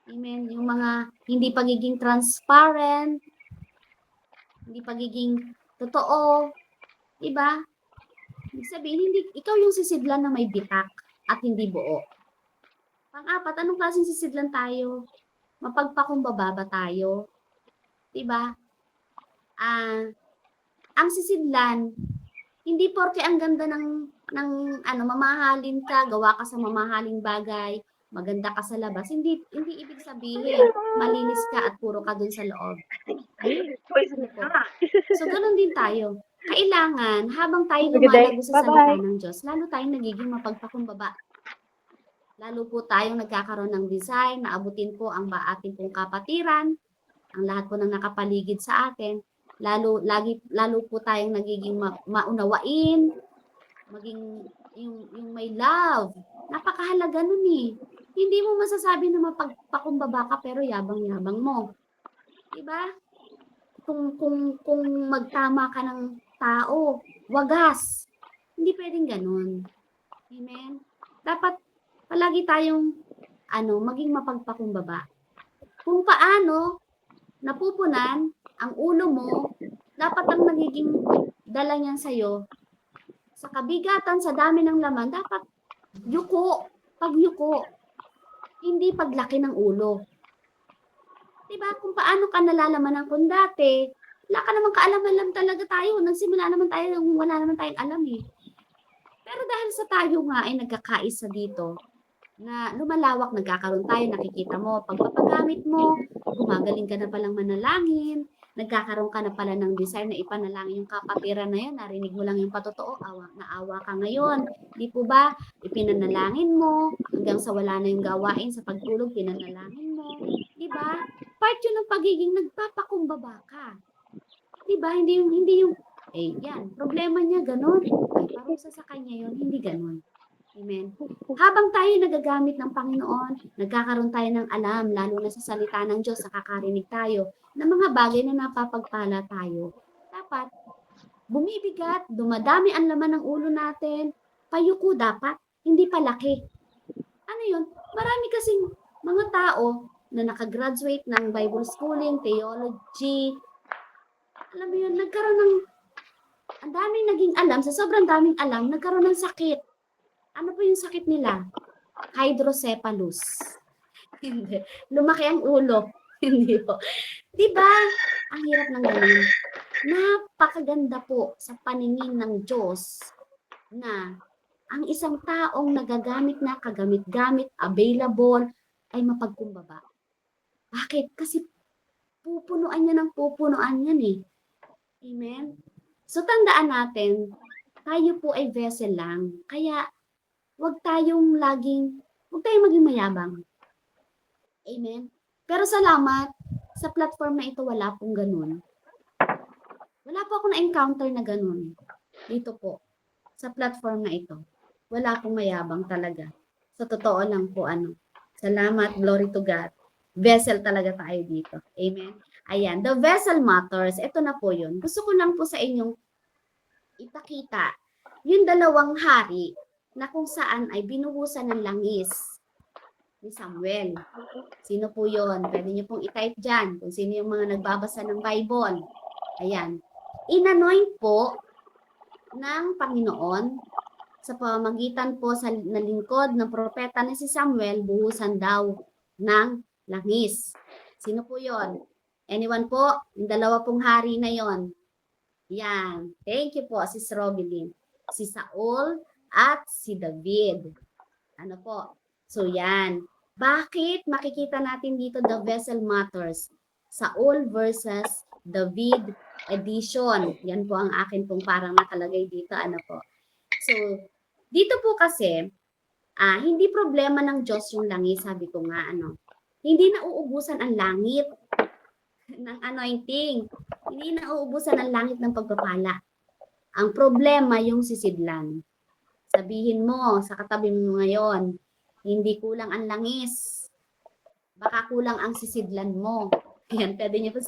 Amen. Yung mga hindi pagiging transparent. Hindi pagiging totoo. Diba? Ibig sabihin, ikaw yung sisidlan na may bitak at hindi buo. Pang-apat, anong klaseng sisidlan tayo? Mapagpakumbaba ba tayo? Diba? Ang sisidlan, hindi porke ang ganda ng mamahalin ka, gawa ka sa mamahaling bagay, maganda ka sa labas, hindi ibig sabihin malinis ka at puro ka dun sa loob. So, ganun din tayo. Kailangan, habang tayo lumalago sa salita ng Diyos, lalo tayong nagiging mapagpakumbaba. Lalo po tayong nagkakaroon ng design, naabutin po ang ating pong kapatiran, ang lahat po ng nakapaligid sa atin. Lalo po tayong nagiging maunawain, maging yung may love. Napakahalaga nun eh. Hindi mo masasabi na mapagpakumbaba ka pero yabang-yabang mo. Diba? Kung magtama ka ng tao, wagas. Hindi pwedeng ganun. Amen? Dapat palagi tayong maging mapagpakumbaba. Kung paano napupunan ang ulo mo, dapat ang nagiging dala niyan sa'yo, sa kabigatan, sa dami ng laman, dapat yuko, pagyuko, hindi paglaki ng ulo. Diba? Kung paano ka nalalaman ng kung dati, wala ka namang kaalaman talaga tayo. Nagsimula naman tayo, wala naman tayong alam eh. Pero dahil sa tayo nga ay nagkakaisa dito, na lumalawak, nagkakaroon tayo, nakikita mo, pagpapagamit mo, gumagaling ka na palang manalangin, nagkakaroon ka na pala ng desire na ipanalangin yung kapatiran na yun, narinig mo lang yung patotoo, naawa ka ngayon. Di po ba, ipinanalangin mo, hanggang sa wala na yung gawain sa pagtulog, pinanalangin mo. Di ba? Part yun ng pagiging nagpapakumbaba ka. Di ba? Hindi yung, yan, problema niya ganun. Ay, parusa sa kanya yun, hindi ganun. Amen. Habang tayo nagagamit ng Panginoon, nagkakaroon tayo ng alam, lalo na sa salita ng Diyos, nakakarinig tayo ng mga bagay na napapagpala tayo. Dapat, bumibigat, dumadami ang laman ng ulo natin, payuko dapat, hindi palaki. Ano yun? Marami kasing mga tao na nakagraduate ng Bible schooling, theology, alam mo yun, nagkaroon ng, ang daming naging alam, sa sobrang daming alam, nagkaroon ng sakit. Ano po yung sakit nila? Hydrocephalus. Hindi. Lumaki ang ulo. Hindi po. Diba? Ang hirap ng ganun. Napakaganda po sa paningin ng Diyos na ang isang taong nagagamit na, kagamit-gamit, available, ay mapagkumbaba. Bakit? Kasi pupunuan niya ng pupunuan yan eh. Amen? So tandaan natin, tayo po ay vessel lang. Kaya huwag tayong maging mayabang. Amen? Pero salamat, sa platform na ito, wala pong ganun. Wala po ako na-encounter na ganun. Dito po, sa platform na ito. Wala pong mayabang talaga. Sa totoo lang po, salamat, glory to God. Vessel talaga tayo dito. Amen? Ayan, the vessel matters. Ito na po yun. Gusto ko lang po sa inyong ipakita yung dalawang hari na kung saan ay binuhusan ng langis ni Samuel. Sino po yon? Pwede niyo pong i-type dyan kung sino yung mga nagbabasa ng Bible. Ayan. Inanoint po ng Panginoon sa pamamagitan po sa nalingkod ng propeta na si Samuel, buhusan daw ng langis. Sino po yon? Anyone po? Yung dalawa pong hari na yon. Yan. Thank you po, Sis Robilyn. Si Saul at si David. Ano po? So yan. Bakit makikita natin dito the vessel matters? Saul versus David edition. Yan po ang akin pong parang nakalagay dito. Ano po? So, dito po kasi, hindi problema ng Diyos yung langis, sabi ko nga, Hindi nauubusan ang langit ng anointing. Hindi nauubusan ang langit ng pagpapala. Ang problema yung sisidlan. Sabihin mo sa katabi mo ngayon, hindi kulang ang langis. Baka kulang ang sisidlan mo. Yan, pwede niyo po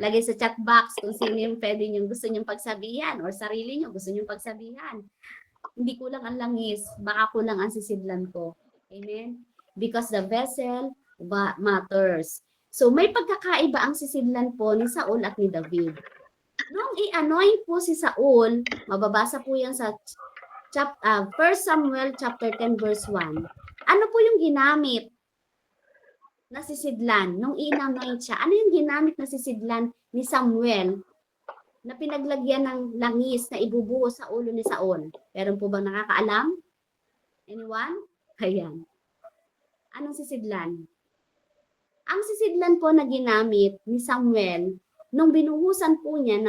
lagay sa chat box kung sino yung pwede niyo gusto niyong pagsabihan or sarili niyo gusto niyong pagsabihan. Hindi kulang ang langis, baka kulang ang sisidlan ko. Amen? Because the vessel matters. So may pagkakaiba ang sisidlan po ni Saul at ni David. Nung i-anoint po si Saul, mababasa po yan sa 1 Samuel chapter 10 verse 1. Ano po yung ginamit na sisidlan nung i-anoint siya? Ano yung ginamit na sisidlan ni Samuel na pinaglagyan ng langis na ibubuhos sa ulo ni Saul? Meron po bang nakakaalam? Anyone? Ayan. Anong sisidlan? Ang sisidlan po na ginamit ni Samuel nung binuhusan po niya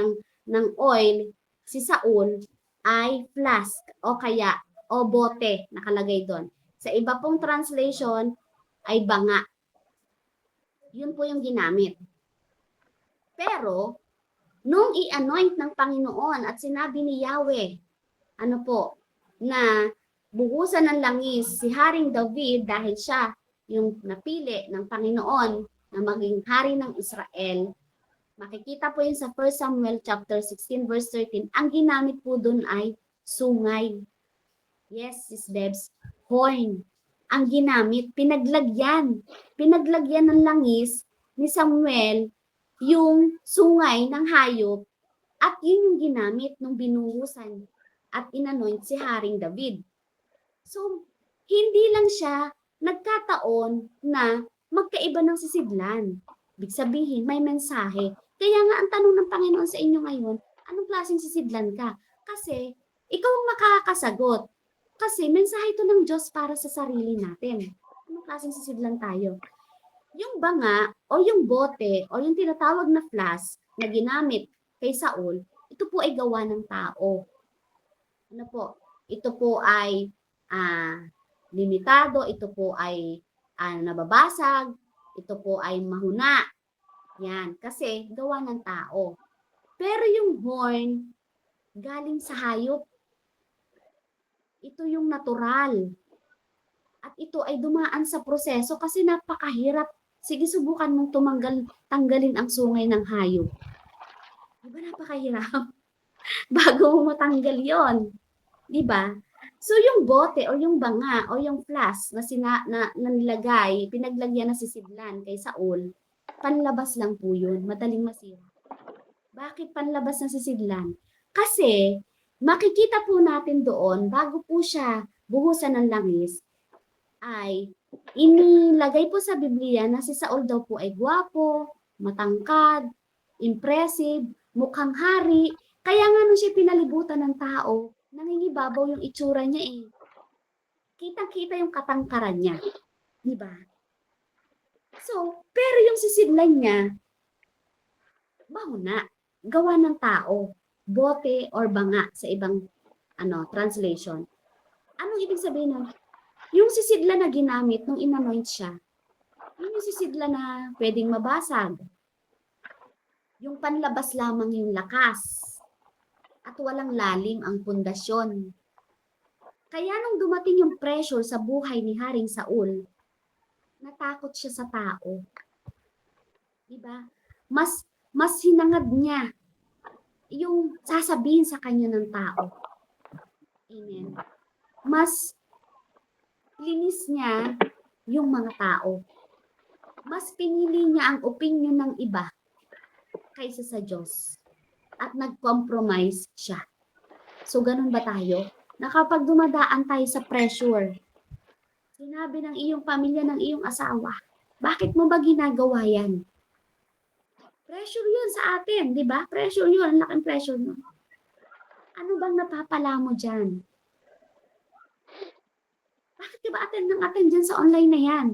ng oil si Saul ay flask o bote nakalagay doon. Sa iba pong translation ay banga. Yun po yung ginamit. Pero nung i-anoint ng Panginoon at sinabi ni Yahweh, na buhusan ng langis si Haring David dahil siya yung napili ng Panginoon na maging hari ng Israel, makikita po yun sa 1 Samuel chapter 16 verse 13, ang ginamit po dun ay sungay. Yes, Sis Debs, horn. Ang ginamit, pinaglagyan ng langis ni Samuel yung sungay ng hayop at yun yung ginamit nung binuhusan at inanoint si Haring David. So, hindi lang siya nagkataon na magkaiba ng sisidlan. Ibig sabihin, may mensahe. Kaya nga ang tanong ng Panginoon sa inyo ngayon, anong klaseng sisidlan ka? Kasi, ikaw ang makakasagot. Kasi mensahe ito ng Diyos para sa sarili natin. Anong klaseng sisidlan tayo? Yung banga o yung bote o yung tinatawag na flask na ginamit kay Saul, ito po ay gawa ng tao. Ano po? Ito po ay limitado, ito po ay nababasag, ito po ay mahuna. Yan, kasi gawa ng tao. Pero yung horn, galing sa hayop. Ito yung natural. At ito ay dumaan sa proseso kasi napakahirap. Sige, subukan mong tanggalin ang sungay ng hayop. Di ba napakahirap? Bago mo matanggal yon, di ba? So yung bote o yung banga o yung flask na nilagay, pinaglagyan na sisidlan kay Saul, panlabas lang po yun, madaling masira. Bakit panlabas na sisidlan? Kasi makikita po natin doon, bago po siya buhusan ng langis, ay inilagay po sa Biblia na si Saul daw po ay gwapo, matangkad, impressive, mukhang hari. Kaya nga nung siya pinalibutan ng tao, nangingibabaw yung itsura niya eh. Kitang-kita yung katangkaran niya. Di ba? So, pero yung sisidlan niya, bahuna, gawa ng tao, bote or banga sa ibang translation. Anong ibig sabihin nun? Yung sisidla na ginamit nung inanoint siya, yun yung sisidla na pwedeng mabasag. Yung panlabas lamang yung lakas. At walang lalim ang pundasyon. Kaya nung dumating yung pressure sa buhay ni Haring Saul, natakot siya sa tao. Diba? Mas hinangad niya yung sasabihin sa kanya ng tao. Amen. Mas linis niya yung mga tao. Mas pinili niya ang opinion ng iba kaysa sa Diyos. At nag-compromise siya. So, ganun ba tayo? Na kapag dumadaan tayo sa pressure, sinabi ng iyong pamilya, ng iyong asawa, bakit mo ba ginagawa yan? Pressure yun sa atin, di ba? Pressure yun, ang laking pressure nun. Ano bang napapala mo dyan? Bakit ka ba attend dyan sa online na yan?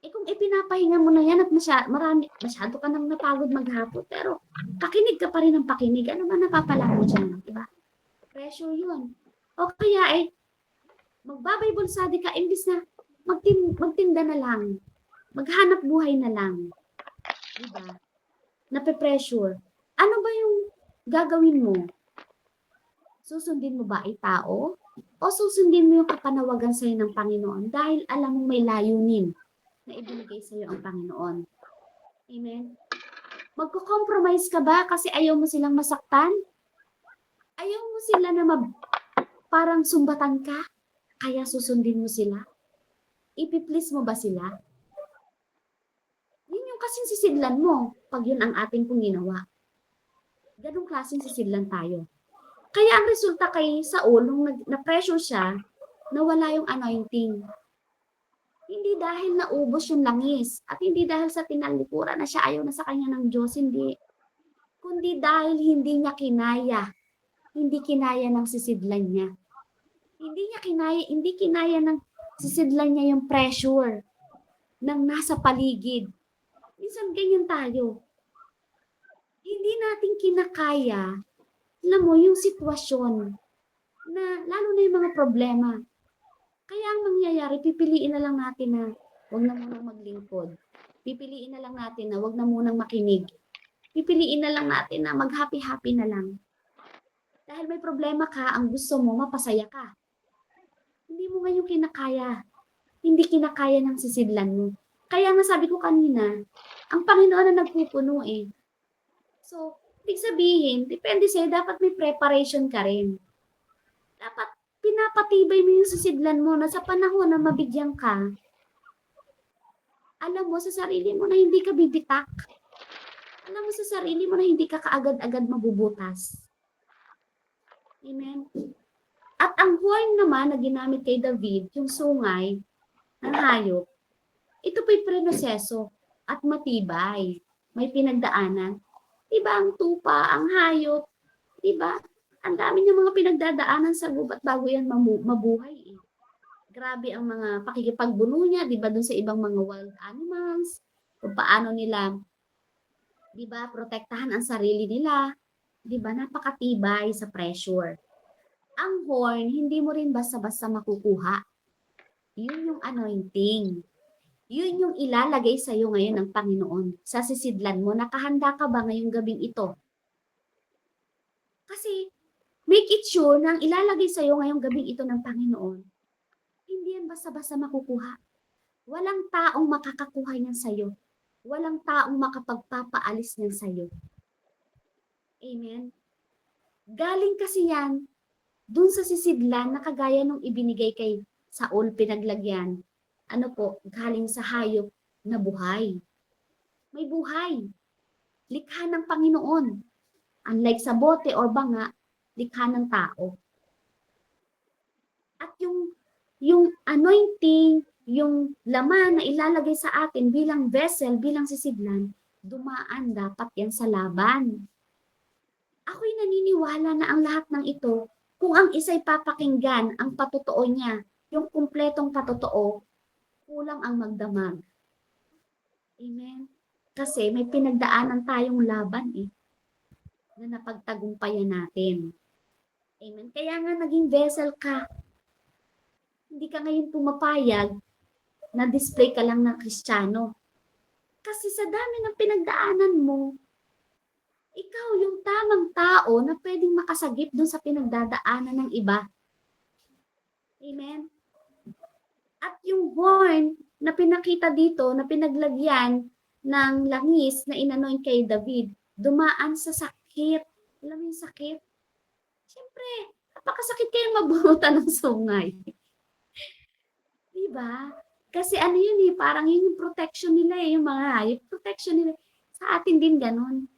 Eh kung ipinapahinga mo na yan at masyado ka nang napagod maghapon, pero pakinig ka pa rin ng pakinig, ano ba napapala mo dyan? Diba? Pressure yun. O kaya magbabible study ka, imbis na magtinda na lang, maghanap buhay na lang. Diba? Nape-pressure. Ano ba yung gagawin mo? Susundin mo ba ay tao? O susundin mo yung kapanawagan sa'yo ng Panginoon dahil alam mong may layunin na ibinigay sa'yo ang Panginoon. Amen? Magko-compromise ka ba kasi ayaw mo silang masaktan? Ayaw mo sila na parang sumbatan ka? Kaya susundin mo sila? Ipiplease mo ba sila? Yun yung kasing sisidlan mo pag yun ang ating pong ginawa. Ganong klaseng sisidlan tayo. Kaya ang resulta kay Saul, nung na-pressure siya, nawala yung anointing. Hindi dahil naubos yung langis at hindi dahil sa tinalikuran na siya ayaw na sa kanya ng Diyos, hindi. Kundi dahil hindi niya kinaya. Hindi kinaya ng sisidlan niya. Hindi kinaya ng sisidlan niya yung pressure ng nasa paligid. Minsan ganyan tayo. Hindi natin kinakaya, alam mo, yung sitwasyon na lalo na yung mga problema. Kaya ang mangyayari, pipiliin na lang natin na huwag na munang maglingkod. Pipiliin na lang natin na huwag na munang makinig. Pipiliin na lang natin na mag-happy-happy na lang. Dahil may problema ka, ang gusto mo, mapasaya ka. Hindi mo ngayon kinakaya. Hindi kinakaya ng sisidlan mo. Kaya nga sabi ko kanina, ang Panginoon na nagpupuno eh. So, ibig sabihin, depende sa'yo, dapat may preparation ka rin. Dapat pinapatibay mo yung sisidlan mo na sa panahon na mabigyan ka, alam mo sa sarili mo na hindi ka bibitak. Alam mo sa sarili mo na hindi ka kaagad-agad mabubutas. Amen? At ang horn naman na ginamit kay David, yung sungay ng hayop, ito po'y prenoseso. at matibay. May pinagdaanan. Diba ang tupa, ang hayop, diba? Ang dami niyang mga pinagdadaanan sa gubat bago yan mabuhay. Grabe ang mga pakikipagbuno niya, diba, dun sa ibang mga wild animals, kung paano nila, diba, protektahan ang sarili nila, diba, napakatibay sa pressure. Ang horn, hindi mo rin basta-basta makukuha. Yun yung anointing. Yun yung ilalagay sa iyo ngayon ng Panginoon. Sa sisidlan mo, nakahanda ka ba ngayong gabing ito? Kasi, make it sure na ang ilalagay sa iyo ngayong gabing ito ng Panginoon, hindi yan basta-basta makukuha. Walang taong makakakuha niyan sa iyo. Walang taong makapagpapaalis niyan sa iyo. Amen? Galing kasi yan dun sa sisidlan na kagaya nung ibinigay kay Saul pinaglagyan. Ano po, galing sa hayop na buhay. May buhay. Likha ng Panginoon. Unlike sa bote or banga, likha ng tao. At yung anointing, yung laman na ilalagay sa atin bilang vessel, bilang sisidlan, dumaan dapat yan sa laban. Ako'y naniniwala na ang lahat ng ito, kung ang isa'y papakinggan, ang patotoo niya, yung kumpletong patotoo, kulang ang magdamag. Amen? Kasi may pinagdaanan tayong laban na napagtagumpayan natin. Amen? Kaya nga naging vessel ka. Hindi ka ngayon pumapayag na display ka lang ng Kristiyano. Kasi sa dami ng pinagdaanan mo, ikaw yung tamang tao na pwedeng makasagip dun sa pinagdadaanan ng iba. Amen? At yung horn na pinakita dito, na pinaglagyan ng langis na inanoint kay David, dumaan sa sakit. Alam mo yung sakit? Siyempre, napakasakit kayong mabunutan ng sungay. Diba? Kasi ano yun parang yun yung protection nila yung mga hayop. Protection nila. Sa atin din ganun.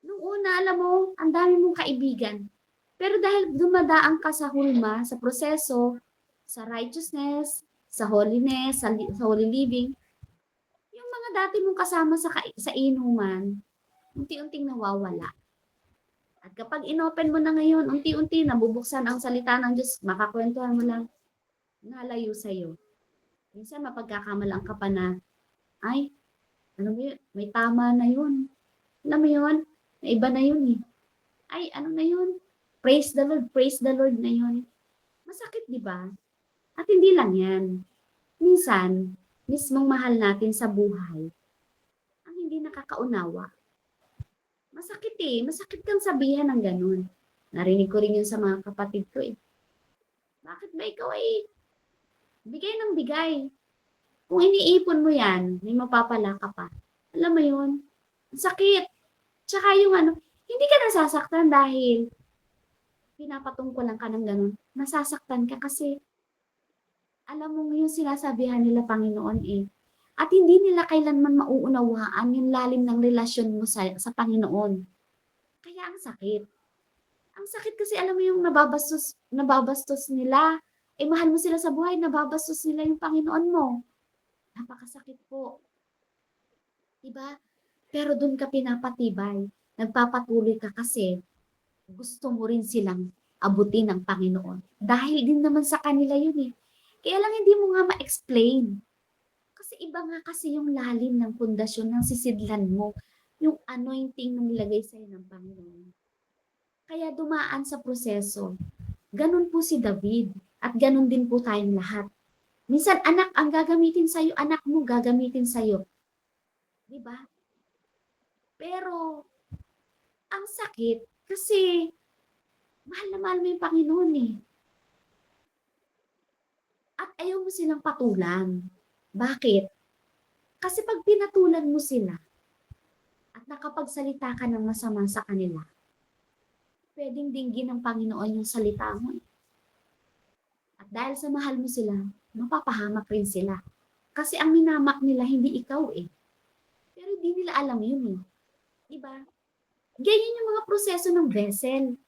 Nung una, alam mo, ang dami mong kaibigan. Pero dahil dumadaan ka sa hulma, sa proseso, sa righteousness, sa holiness, sa holy living, yung mga dati mong kasama sa inuman, unti-unting nawawala. At kapag inopen mo na ngayon, unti-unti nabubuksan ang salita ng Diyos, makakwentuhan mo lang, nalayo sa'yo. Minsan mapagkakamalang ka pa na, ay, ano mo yun, may tama na yun. Alam mo yun, may iba na yun Ay, ano na yun? Praise the Lord na yun. Masakit, di ba? At hindi lang yan. Minsan, mismong mahal natin sa buhay, ang hindi nakakaunawa. Masakit Masakit kang sabihan ng ganun. Narinig ko rin yun sa mga kapatid ko Bakit ba ikaw bigay ng bigay? Kung iniipon mo yan, may mapapala ka pa. Alam mo yun? Sakit. Tsaka yung hindi ka nasasaktan dahil pinapatungkulan ka ng ganun. Nasasaktan ka kasi alam mo yung sinasabihan nila Panginoon At hindi nila kailanman mauunawaan yung lalim ng relasyon mo sa Panginoon. Kaya ang sakit. Ang sakit kasi alam mo yung nababastos nila. Mahal mo sila sa buhay, nababastos nila yung Panginoon mo. Napakasakit po. Diba? Pero doon ka pinapatibay. Nagpapatuloy ka kasi gusto mo rin silang abutin ng Panginoon. Dahil din naman sa kanila yun Kaya lang hindi mo nga ma-explain. Kasi iba nga kasi yung lalim ng pundasyon ng sisidlan mo. Yung anointing na nilagay sa'yo ng Panginoon. Kaya dumaan sa proseso. Ganun po si David. At ganun din po tayong lahat. Minsan anak ang gagamitin sa'yo, anak mo gagamitin sa'yo. Diba? Pero, ang sakit kasi mahal na mahal mo yung Panginoon At ayaw mo silang patulan. Bakit? Kasi pag pinatulan mo sila at nakapagsalita ka ng masama sa kanila, pwedeng dinggin ng Panginoon yung salita mo At dahil sa mahal mo sila, mapapahamak rin sila. Kasi ang minamak nila hindi ikaw Pero hindi nila alam yun Diba? Ganyan yung mga proseso ng vessel.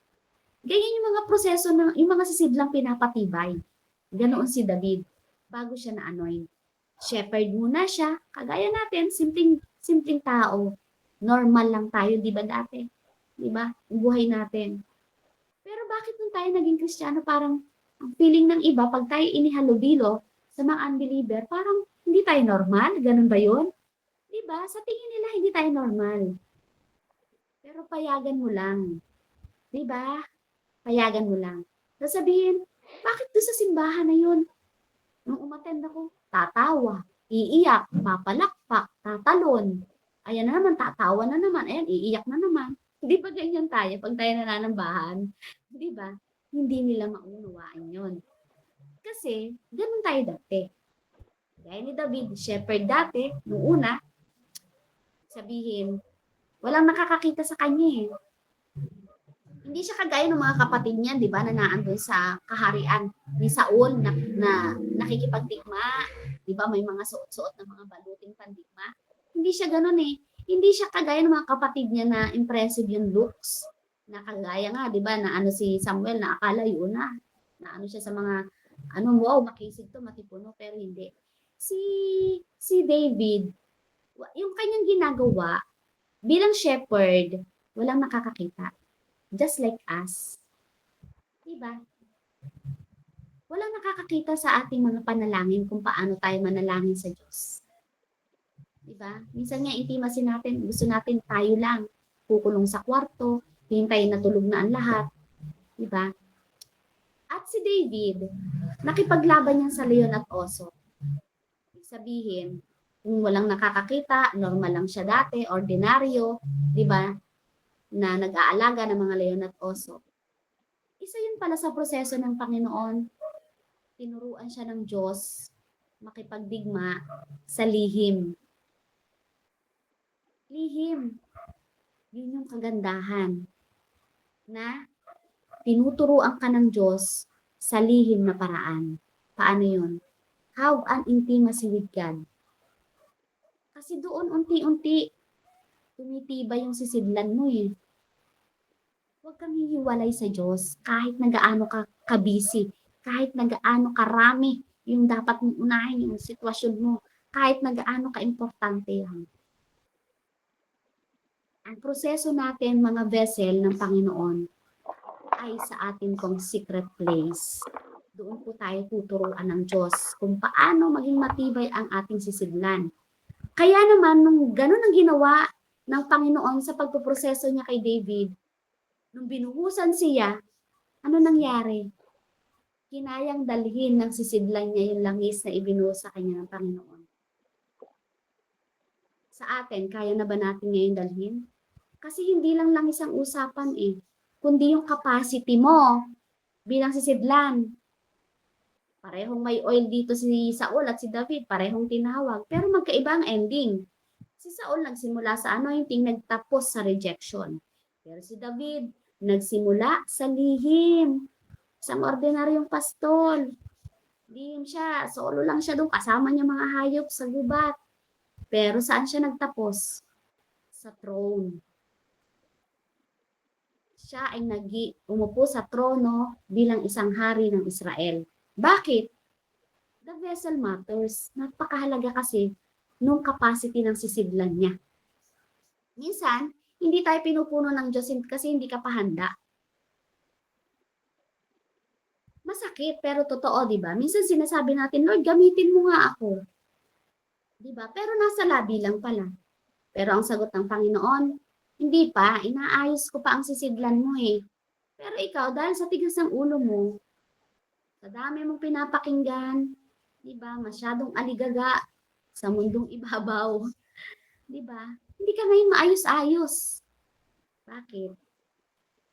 Ganyan yung mga proseso ng yung mga sisidlang pinapatibay. Ganoon si David bago siya na-anoint. shepherd muna siya. Kagaya natin, simpleng tao. Normal lang tayo, di ba dati? Di ba? Ang buhay natin. Pero bakit nung tayo naging Kristiyano, parang ang feeling ng iba, pag tayo inihalubilo sa mga unbeliever, parang hindi tayo normal? Ganun ba yun? Di ba? Sa tingin nila, hindi tayo normal. Pero payagan mo lang. Di ba? Payagan mo lang. Sasabihin, bakit doon sa simbahan na yun? Nung umattend ako, tatawa, iiyak, papalakpak, tatalon. Ayan na naman, tatawa na naman. Ayan, iiyak na naman. Di ba ganyan tayo pag tayo nananambahan? Di ba? Hindi nila maunawaan yun. Kasi, ganun tayo dati. Gaya ni David, shepherd dati, noong una, sabihin, walang nakakakita sa kanya eh. Hindi siya kagaya ng mga kapatid niya, di ba, na naandun sa kaharian ni Saul na nakikipagdigma. Di ba, may mga suot-suot na mga baluting pandigma. Hindi siya ganun eh. Hindi siya kagaya ng mga kapatid niya na impressive yung looks. Na kagaya nga, di ba, na ano si Samuel, na akala yun na ano siya sa mga, wow, makisig to, matipuno, pero hindi. Si David, yung kanyang ginagawa, bilang shepherd, walang nakakakita. Just like us. Diba? Walang nakakakita sa ating mga panalangin kung paano tayo manalangin sa Diyos. Diba? Minsan nga intimacy natin, gusto natin tayo lang. Kukulong sa kwarto, hintayin na tulog na ang lahat. Diba? At si David, nakipaglaban niya sa leon at oso. Sabihin, kung walang nakakakita, normal lang siya dati, ordinaryo, diba? Na nag-aalaga ng mga leon at oso. Isa yun pala sa proseso ng Panginoon. Tinuruan siya ng Diyos makipagdigma sa lihim. Lihim. Yun yung kagandahan. Na tinuturuan ka ng Diyos sa lihim na paraan. Paano yun? Have an intimacy with God. Kasi doon unti-unti tumitibay yung sisidlan mo eh. Huwag kang hihiwalay sa Diyos kahit nagaano ka kabisi, kahit nagaano karami yung dapat mong unahin yung sitwasyon mo, kahit nagaano ka importante yan. Ang proseso natin mga vessel ng Panginoon ay sa atin pong secret place. Doon po tayo tuturuan ng Diyos kung paano maging matibay ang ating sisidlan. Kaya naman, nung ganun ang ginawa ng Panginoon sa pagpuproseso niya kay David, nung binuhusan siya, ano nangyari? Kinayang dalhin ng sisidlan niya yung langis na ibinuhos sa kanya ng Panginoon. Sa atin, kaya na ba natin ngayon dalhin? Kasi hindi lang langis ang usapan eh, kundi yung capacity mo bilang sisidlan. Parehong may oil dito si Saul at si David, parehong tinawag, pero magkaiba ang ending. Si Saul nagsimula sa anointing, nagtapos sa rejection. Pero si David, nagsimula sa lihim. Isang ordinaryong pastol. Lihim siya. Solo lang siya doon. Kasama niya mga hayop sa gubat. Pero saan siya nagtapos? Sa throne. Siya ay umupo sa trono bilang isang hari ng Israel. Bakit? The vessel matters. Napakahalaga kasi nung capacity ng sisidlan niya. Minsan, hindi tayo pinupuno ng Diyos kasi hindi ka pa handa. Masakit, pero totoo, di ba? Minsan sinasabi natin, Lord, gamitin mo nga ako. Di ba? Pero nasa labi lang pala. Pero ang sagot ng Panginoon, hindi pa, inaayos ko pa ang sisidlan mo eh. Pero ikaw, dahil sa tigas ng ulo mo, sa dami mong pinapakinggan, di ba? Masyadong aligaga sa mundong ibabaw. Di ba? Hindi ka ngayon maayos-ayos. Bakit?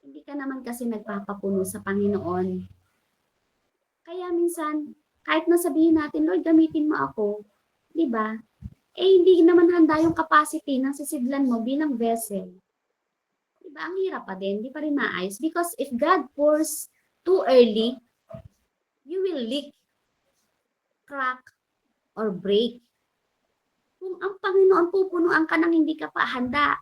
Hindi ka naman kasi nagpapapuno sa Panginoon. Kaya minsan, kahit nasabihin natin, Lord, gamitin mo ako, di ba? Eh, hindi naman handa yung capacity ng sisidlan mo bilang vessel. Di ba? Ang hirap pa din, di pa rin maayos. Because if God pours too early, you will leak, crack, or break. Kung ang Panginoon pupunuan ka nang hindi ka pa handa,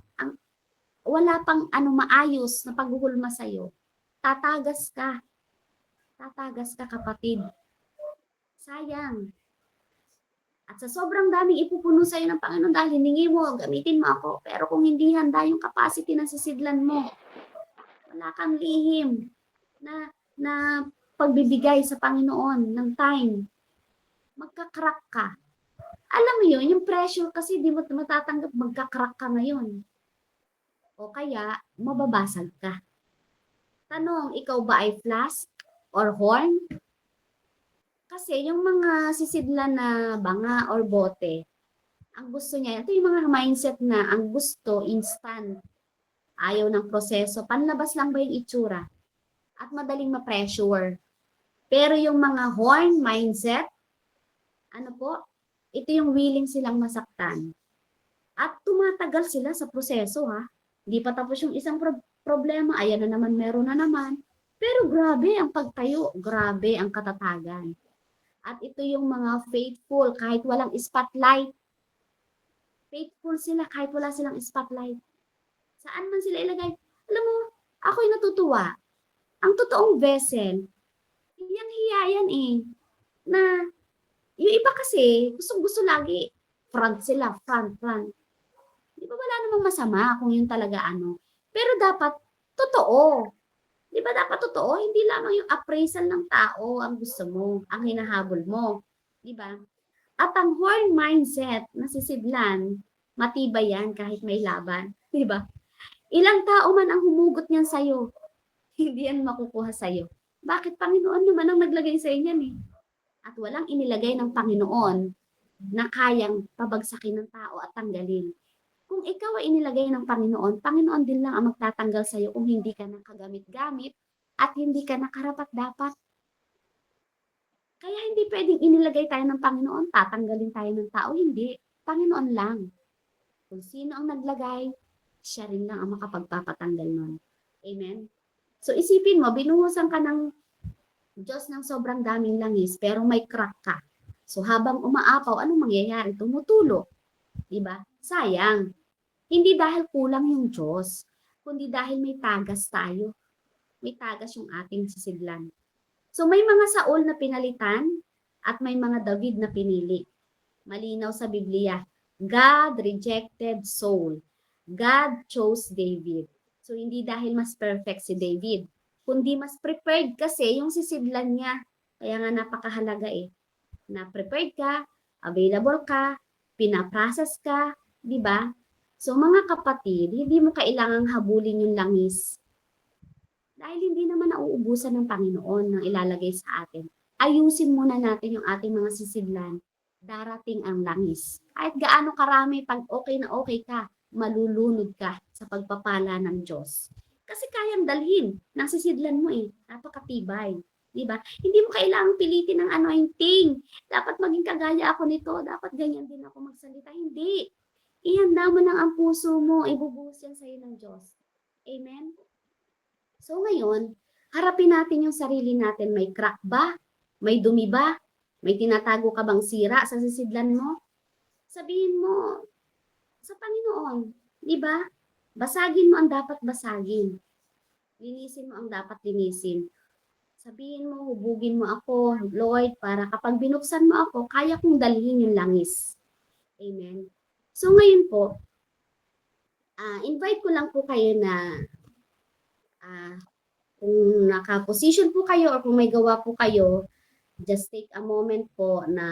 wala pang maayos na paghuhulma sa'yo, tatagas ka. Tatagas ka, kapatid. Sayang. At sa sobrang daming ipupuno sa'yo ng Panginoon dahil hiningi mo, gamitin mo ako. Pero kung hindi handa yung capacity ng sisidlan mo, wala kang lihim na pagbibigay sa Panginoon ng time, magka-crack ka. Alam mo yun, yung pressure kasi di mo matatanggap magka-crack ka ngayon. O kaya, mababasag ka. Tanong, ikaw ba ay flask or horn? Kasi yung mga sisidlan na banga or bote, ang gusto niya, ito yung mga mindset na ang gusto, instant. Ayaw ng proseso. Panlabas lang ba yung itsura? At madaling ma-pressure. Pero yung mga horn mindset, ano po, ito yung willing silang masaktan. At tumatagal sila sa proseso ha. Hindi pa tapos yung isang problema, ayan na naman, meron na naman. Pero grabe ang pagtayo, grabe ang katatagan. At ito yung mga faithful kahit walang spotlight. Faithful sila kahit wala silang spotlight. Saan man sila ilagay? Alam mo, ako'y natutuwa. Ang totoong vessel, hiyang-hiya yan eh. Na, yung iba kasi, gusto lagi, front sila, front. Di ba wala namang masama kung yun talaga ano. Pero dapat, totoo. Di ba dapat totoo? Hindi lamang yung appraisal ng tao ang gusto mo, ang hinahabol mo. Di ba? At ang horn mindset na sisidlan, matibay yan kahit may laban. Di ba? Ilang tao man ang humugot niyan sa'yo, hindi yan makukuha sa'yo. Bakit? Panginoon naman ang naglagay sa inyan eh. At walang inilagay ng Panginoon na kayang pabagsakin ng tao at tanggalin. Kung ikaw ay inilagay ng Panginoon, Panginoon din lang ang magtatanggal sa iyo kung hindi ka nakagamit-gamit at hindi ka nakarapat-dapat. Kaya hindi pwedeng inilagay tayo ng Panginoon, tatanggalin tayo ng tao. Hindi. Panginoon lang. Kung sino ang naglagay, siya rin lang ang makapagpapatanggal nun. Amen? So isipin mo, binuhusan ka ng Diyos ng sobrang daming langis, pero may crack ka. So habang umaapaw, anong mangyayari? Tumutulo. Diba? Sayang. Hindi dahil kulang yung Diyos, kundi dahil may tagas tayo. May tagas yung ating sisidlan. So may mga Saul na pinalitan at may mga David na pinili. Malinaw sa Biblia. God rejected Saul. God chose David. So hindi dahil mas perfect si David, kundi mas prepared kasi yung sisidlan niya. Kaya nga napakahalaga eh. Na prepared ka, available ka, pinaprocess ka, di ba? So mga kapatid, hindi mo kailangang habulin yung langis. Dahil hindi naman nauubusan ng Panginoon ng ilalagay sa atin. Ayusin muna natin yung ating mga sisidlan. Darating ang langis. Kahit gaano karami, pag okay na okay ka, malulunod ka sa pagpapala ng Diyos. Kasi kayang dalhin ng sisidlan mo eh. Napakatibay. Diba? Hindi mo kailangang pilitin ng anointing. Dapat maging kagaya ako nito. Dapat ganyan din ako magsalita. Hindi. Ihanda mo lang ang puso mo. Ibubuhos yan sa'yo ng Diyos. Amen? So ngayon, harapin natin yung sarili natin. May crack ba? May dumi ba? May tinatago ka bang sira sa sisidlan mo? Sabihin mo sa Panginoon. Diba? Basagin mo ang dapat basagin. Linisin mo ang dapat linisin. Sabihin mo, hubugin mo ako, Lord, para kapag binuksan mo ako, kaya kong dalhin yung langis. Amen. So ngayon po, invite ko lang po kayo na kung naka-position po kayo or kung may gawa po kayo, just take a moment po na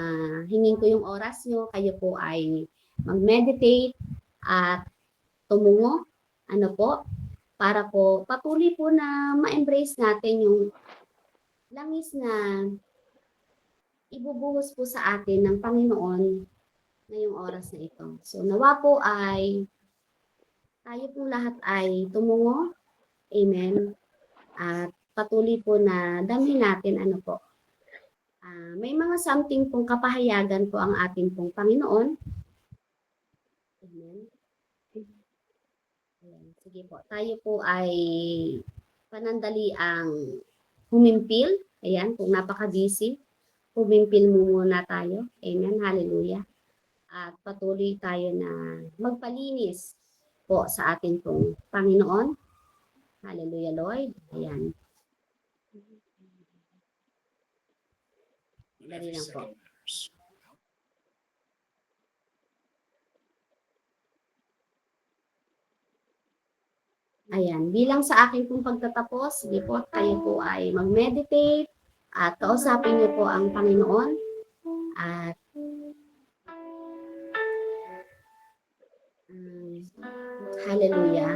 hingin ko yung oras nyo, kayo po ay mag-meditate at tumungo, para po patuloy po na ma-embrace natin yung langis na ibubuhos po sa atin ng Panginoon ngayong oras na ito. So nawa po ay tayo po lahat ay tumungo. Amen. At patuloy po na damhin natin may mga something pong kapahayagan po ang ating pong Panginoon. Amen. Ayan. Sige po, tayo po ay panandali ang humimpil. Ayan, kung napaka-busy, humimpil muna tayo. Amen. Hallelujah. At patuloy tayo na magpalinis po sa ating pong Panginoon. Hallelujah, Lord. Ayan. Dali lang po. Ayan, bilang sa akin pong pagtatapos, sige po, kayo po ay mag-meditate at kausapin niyo po ang Panginoon at hallelujah.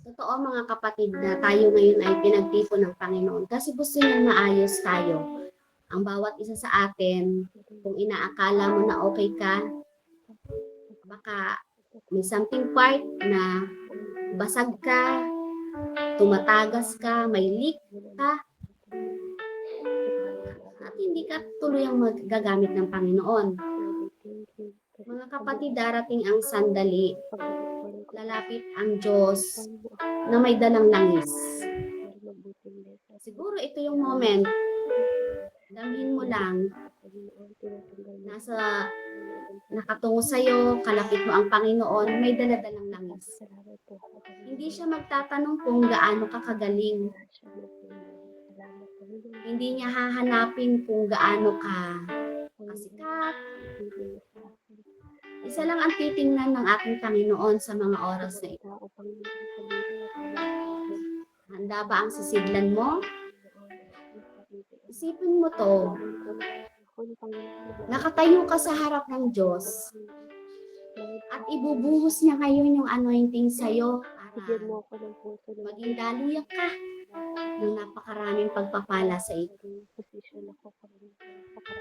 Totoo mga kapatid na tayo ngayon ay pinagtipon ng Panginoon kasi gusto niya maayos tayo. Ang bawat isa sa atin, kung inaakala mo na okay ka, baka may something part na basag ka, tumatagas ka, may leak ka, at hindi ka tuluyang magagamit ng Panginoon. Mga kapatid, darating ang sandali, lalapit ang Diyos na may dalang langis. Siguro ito yung moment, damhin mo lang, nasa nakatungo sa'yo, kalapit mo ang Panginoon, may daladalang langis. Hindi siya magtatanong kung gaano ka kagaling. Hindi niya hahanapin kung gaano ka kasikat. Isa lang ang titingnan ng ating Panginoon sa mga oras na ito. Handa ba ang sisidlan mo? Isipin mo to. Nakatayo ka sa harap ng Diyos at ibubuhos niya ngayon yung anointing sa'yo para maging daluyan ka ng napakaraming pagpapala sa iyo.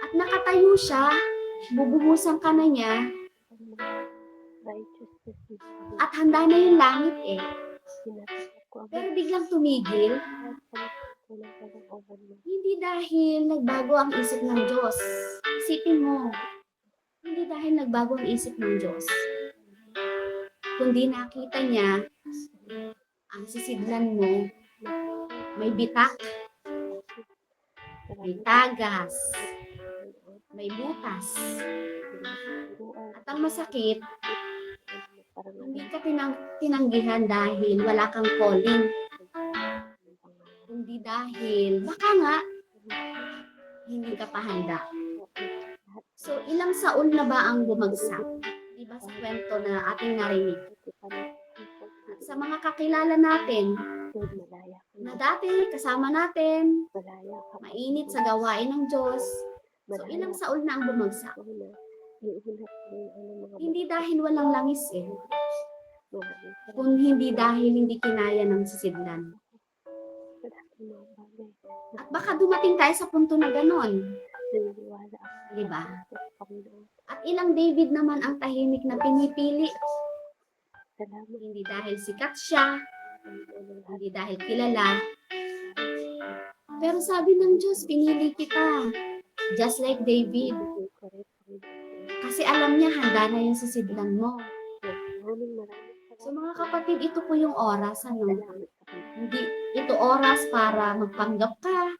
At nakatayo siya, bubuhusan ka na niya, at handa na yung langit eh. Pero biglang tumigil, hindi dahil nagbago ang isip ng Diyos. Isipin mo, hindi dahil nagbago ang isip ng Diyos, kundi nakita niya ang sisidlan mo, may bitak, may tagas, may butas, at ang masakit, hindi ka tinanggihan dahil wala kang calling. Hindi dahil, baka nga, hindi ka pa handa. So, ilang saul na ba ang bumagsak? Diba sa kwento na ating narinig? At sa mga kakilala natin, na dati kasama natin, mainit sa gawain ng Diyos. So, ilang saul na ang bumagsak? Hindi dahil walang langis eh. Kung hindi dahil hindi kinaya ng sisidlan. At baka dumating tayo sa punto na ganon. Diba? At ilang David naman ang tahimik na pinipili. Hindi dahil sikat siya, hindi dahil kilala. Pero sabi ng Diyos, pinili kita. Just like David. Kasi alam niya, handa na yung sisidlan mo. So mga kapatid, ito po yung oras. Hindi ito oras para magpanggap ka.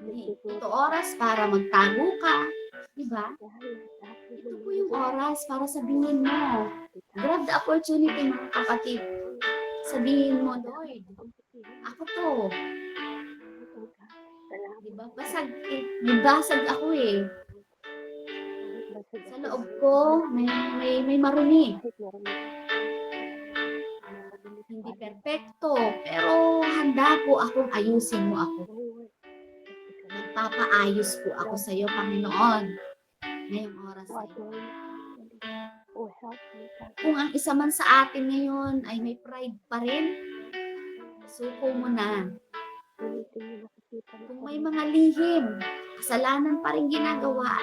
Hindi ito oras para magtago ka. Diba? Ito po yung oras para sabihin mo. Grab the opportunity mga kapatid. Sabihin mo, Lord, ako to. Diba? Basag ako eh. Sa loob ko, may marumi. Hindi perfecto, pero handa po akong ayusin mo ako. Magpapaayos po ako sa iyo, Panginoon. Ngayong oras na ito. Kung ang isa man sa atin ngayon ay may pride pa rin, suko mo na. Kung may mga lihim, kasalanan pa rin ginagawa,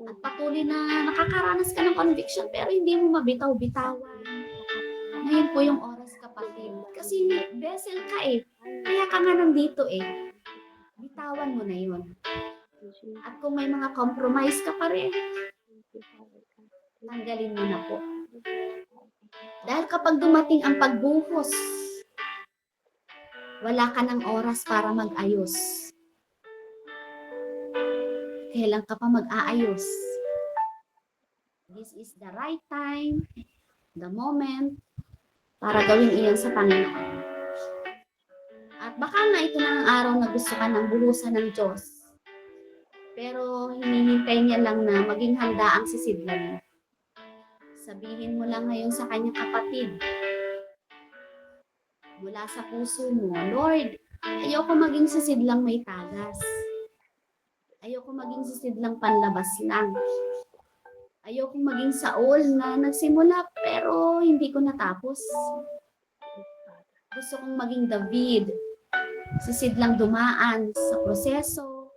at patuloy na nakakaranas ka ng conviction pero hindi mo mabitaw-bitawan. Ngayon po yung oras, kapatid. Kasi vessel ka eh. Kaya ka nga nandito eh. Bitawan mo na yun. At kung may mga compromise ka pa rin, tanggalin mo na po. Dahil kapag dumating ang pagbuhos, wala ka ng oras para mag-ayos. Kailan ka pa mag-aayos? This is the right time, the moment, para gawin iyon sa Panginoon. At baka nga ito na ang araw na gusto ka ng buhusan ng Diyos. Pero hinihintay niya lang na maging handa ang sisidlan mo. Sabihin mo lang ngayon sa kanyang kapatid, mula sa puso mo, Lord, ayoko maging sisidlang may tagas. Ayoko maging sisidlang panlabas lang. Ayoko maging Saul na nagsimula pero hindi ko natapos. Gusto kong maging David. Sisidlang dumaan sa proseso.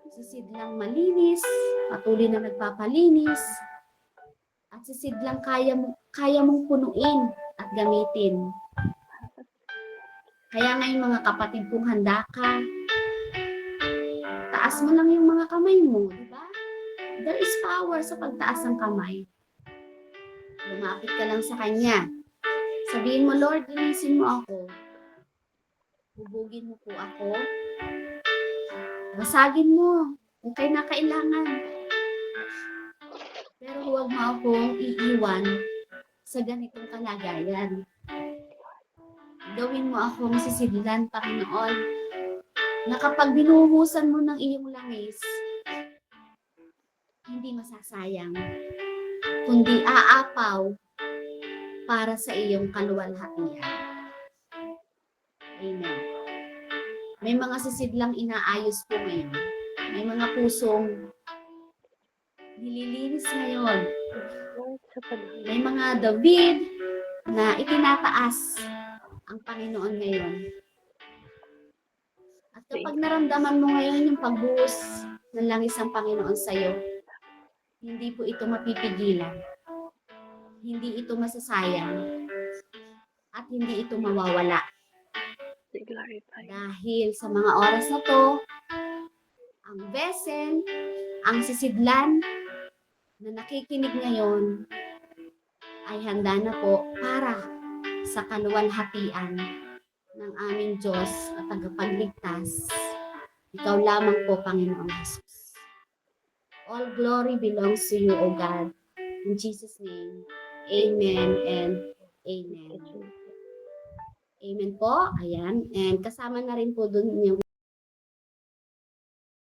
Sisidlang malinis, patuloy na nagpapalinis. At sisidlang kaya mong punuin at gamitin. Kaya ngayon mga kapatid, kung handa ka, taas mo lang yung mga kamay mo, di ba? There is power sa pagtaas ng kamay. Lumapit ka lang sa Kanya. Sabihin mo, Lord, linisin mo ako. Hubugin mo po ako. Basagin mo kung kailangan. Pero huwag mo akong iiwan sa ganitong kalagayan. Gawin mo akong sisidlan, Panginoon, na kapag binuhusan mo ng iyong langis, hindi masasayang, kundi aapaw para sa iyong kaluwalhatian. Amen. May mga sisidlang inaayos po ngayon. May mga pusong nililinis ngayon. May mga David na itinataas ang Panginoon ngayon. At kapag naramdaman mo ngayon yung pagbuhos ng langis ng Panginoon sa iyo, hindi po ito mapipigilan. Hindi ito masasayang. At hindi ito mawawala. Dahil sa mga oras na to, ang vessel, ang sisidlan na nakikinig ngayon ay handa na po para sa kaluwalhatian ng aming Diyos at tagapagligtas. Ikaw lamang po, Panginoong Jesus. All glory belongs to you, O God. In Jesus' name, amen and amen. Amen po. Ayan. And kasama na rin po dun yung